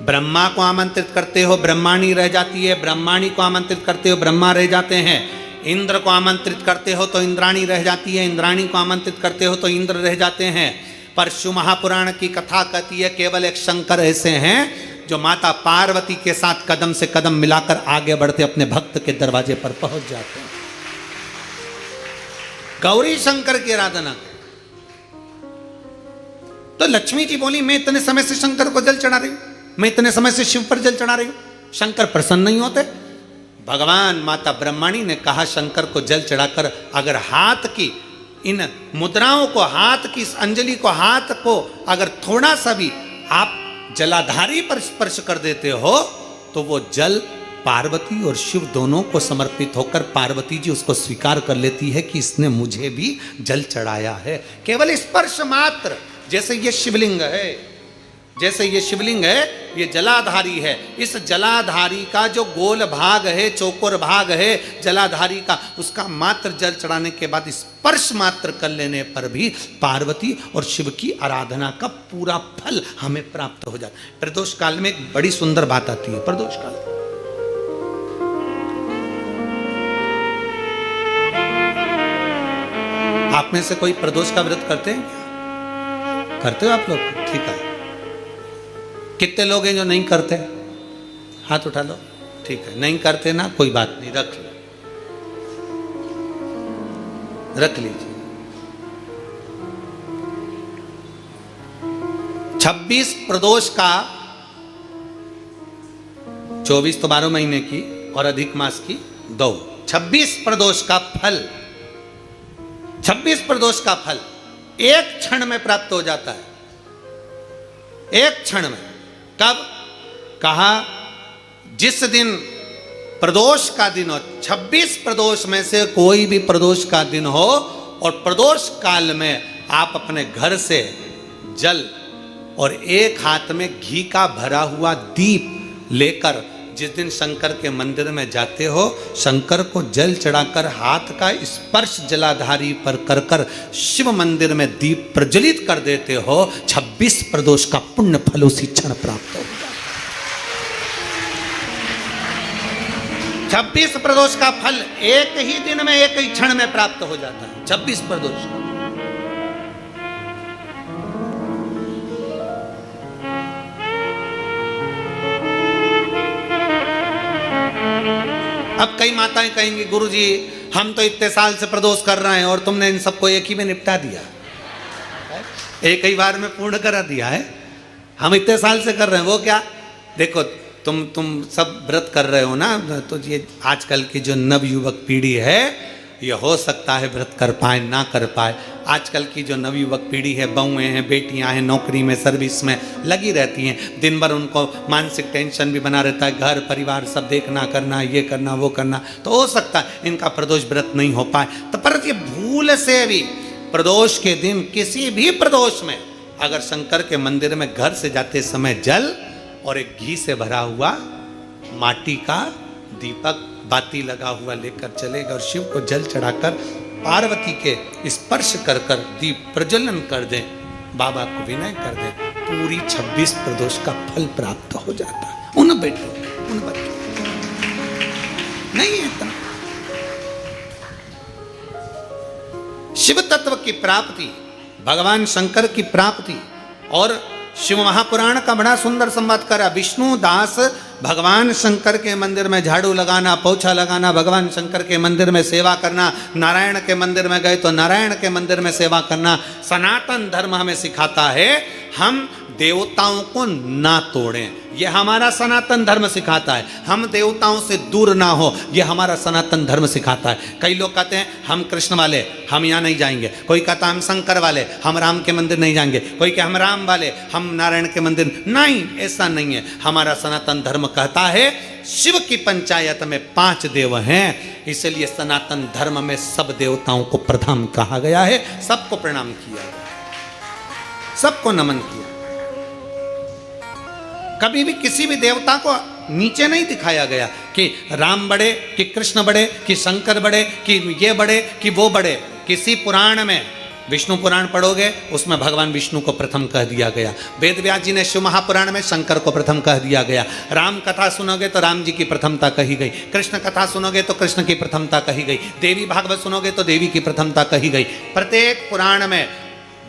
ब्रह्मा को आमंत्रित करते हो ब्रह्माणी रह जाती है, ब्रह्माणी को आमंत्रित करते हो ब्रह्मा रह जाते हैं, इंद्र को आमंत्रित करते हो तो इंद्राणी रह जाती है, इंद्राणी को आमंत्रित करते हो तो इंद्र रह जाते हैं। पर शिव महापुराण की कथा कहती है केवल एक शंकर ऐसे हैं जो माता पार्वती के साथ कदम से कदम मिलाकर आगे बढ़ते अपने भक्त के दरवाजे पर पहुंच जाते हैं। गौरी शंकर की आराधना। तो लक्ष्मी जी बोली मैं इतने समय से शंकर को जल चढ़ा रही हूं, मैं इतने समय से शिव पर जल चढ़ा रही हूं, शंकर प्रसन्न नहीं होते? भगवान माता ब्रह्माणी ने कहा शंकर को जल चढ़ाकर अगर हाथ की इन मुद्राओं को, हाथ की इस अंजलि को, हाथ को अगर थोड़ा सा भी आप जलाधारी पर स्पर्श कर देते हो तो वो जल पार्वती और शिव दोनों को समर्पित होकर पार्वती जी उसको स्वीकार कर लेती है कि इसने मुझे भी जल चढ़ाया है। केवल स्पर्श मात्र, जैसे ये शिवलिंग है, जैसे ये शिवलिंग है, ये जलाधारी है, इस जलाधारी का जो गोल भाग है, चौकोर भाग है जलाधारी का, उसका मात्र जल चढ़ाने के बाद स्पर्श मात्र कर लेने पर भी पार्वती और शिव की आराधना का पूरा फल हमें प्राप्त हो जाता है। प्रदोष काल में एक बड़ी सुंदर बात आती है। प्रदोष काल आप में से कोई प्रदोष का व्रत करते हैं क्या? करते हो आप लोग? ठीक है। कितने लोग हैं जो नहीं करते? हाथ उठा लो। ठीक है, नहीं करते ना, कोई बात नहीं, रख लो, रख लीजिए। 26 प्रदोष का, 24 तो 12 महीने की और अधिक मास की 2, 26 प्रदोष का फल, 26 प्रदोष का फल एक क्षण में प्राप्त हो जाता है। एक क्षण में। कब? कहा जिस दिन प्रदोष का दिन हो, 26 प्रदोष में से कोई भी प्रदोष का दिन हो और प्रदोष काल में आप अपने घर से जल और एक हाथ में घी का भरा हुआ दीप लेकर जिस दिन शंकर के मंदिर में जाते हो, शंकर को जल चढ़ाकर हाथ का स्पर्श जलाधारी पर कर कर शिव मंदिर में दीप प्रज्वलित कर देते हो, 26 प्रदोष का पुण्य फल उसी क्षण प्राप्त होगा। 26 प्रदोष का फल एक ही दिन में, एक ही क्षण में प्राप्त हो जाता है। 26 प्रदोष का। अब कई माताएं कहेंगी गुरुजी हम तो इतने साल से प्रदोष कर रहे हैं और तुमने इन सबको एक ही में निपटा दिया, एक ही बार में पूर्ण करा दिया है। हम इतने साल से कर रहे हैं, वो क्या? देखो तुम सब व्रत कर रहे हो ना, तो ये आजकल की जो नवयुवक पीढ़ी है ये हो सकता है व्रत कर पाए ना कर पाए। आजकल की जो नवयुवक पीढ़ी है, बहुएं हैं, बेटियां हैं, नौकरी में, सर्विस में लगी रहती हैं, दिन भर उनको मानसिक टेंशन भी बना रहता है, घर परिवार सब देखना करना, ये करना वो करना, तो हो सकता है इनका प्रदोष व्रत नहीं हो पाए। तो पर ये भूल से भी प्रदोष के दिन, किसी भी प्रदोष में अगर शंकर के मंदिर में घर से जाते समय जल और एक घी से भरा हुआ माटी का दीपक बाती लगा हुआ लेकर चलेगा और शिव को जल चढ़ाकर पार्वती के स्पर्श कर कर दीप प्रज्वलन कर दें, बाबा को विनय कर दें, पूरी 26 प्रदोष का फल प्राप्त हो जाता है। उन बेटों उन बच्चों नहीं है इतना। शिव तत्व की प्राप्ति, भगवान शंकर की प्राप्ति, और शिव महापुराण का बड़ा सुंदर संवाद करा। विष्णु दास भगवान शंकर के मंदिर में झाड़ू लगाना, पोछा लगाना, भगवान शंकर के मंदिर में सेवा करना, नारायण के मंदिर में गए तो नारायण के मंदिर में सेवा करना, सनातन धर्म हमें सिखाता है। हम देवताओं को ना तोड़ें। यह हमारा सनातन धर्म सिखाता है। हम देवताओं से दूर ना हो, यह हमारा सनातन धर्म सिखाता है। कई लोग कहते हैं हम कृष्ण वाले, हम यहाँ नहीं जाएंगे। कोई कहता हम शंकर वाले, हम राम के मंदिर नहीं जाएंगे। कोई कहे हम राम वाले, हम नारायण के मंदिर। नहीं, ऐसा नहीं है। हमारा सनातन धर्म कहता है शिव की पंचायत में 5 देव हैं, इसलिए सनातन धर्म में सब देवताओं को प्रधान कहा गया है। सबको प्रणाम किया गया, सबको नमन किया। कभी भी किसी भी देवता को नीचे नहीं दिखाया गया कि राम बड़े, कि कृष्ण बड़े, कि शंकर बड़े, कि ये बड़े, कि वो बड़े। किसी पुराण में, विष्णु पुराण पढ़ोगे उसमें भगवान विष्णु को प्रथम कह दिया गया। वेद व्यास जी ने शिव महापुराण में शंकर को प्रथम कह दिया गया। राम कथा सुनोगे तो राम जी की प्रथमता कही गई। कृष्ण कथा सुनोगे तो कृष्ण की प्रथमता कही गई। देवी भागवत सुनोगे तो देवी की प्रथमता कही गई। प्रत्येक पुराण में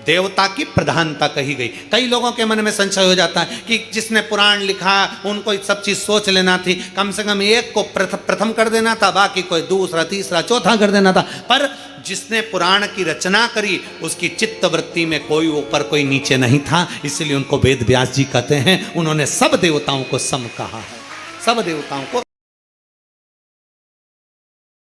देवता की प्रधानता कही गई। कई लोगों के मन में संशय हो जाता है कि जिसने पुराण लिखा उनको सब चीज सोच लेना थी, कम से कम एक को प्रथम कर देना था, बाकी कोई दूसरा, तीसरा, चौथा कर देना था। पर जिसने पुराण की रचना करी उसकी चित्त वृत्ति में कोई ऊपर कोई नीचे नहीं था, इसलिए उनको वेद व्यास जी कहते हैं उन्होंने सब देवताओं को सम कहा है। सब देवताओं को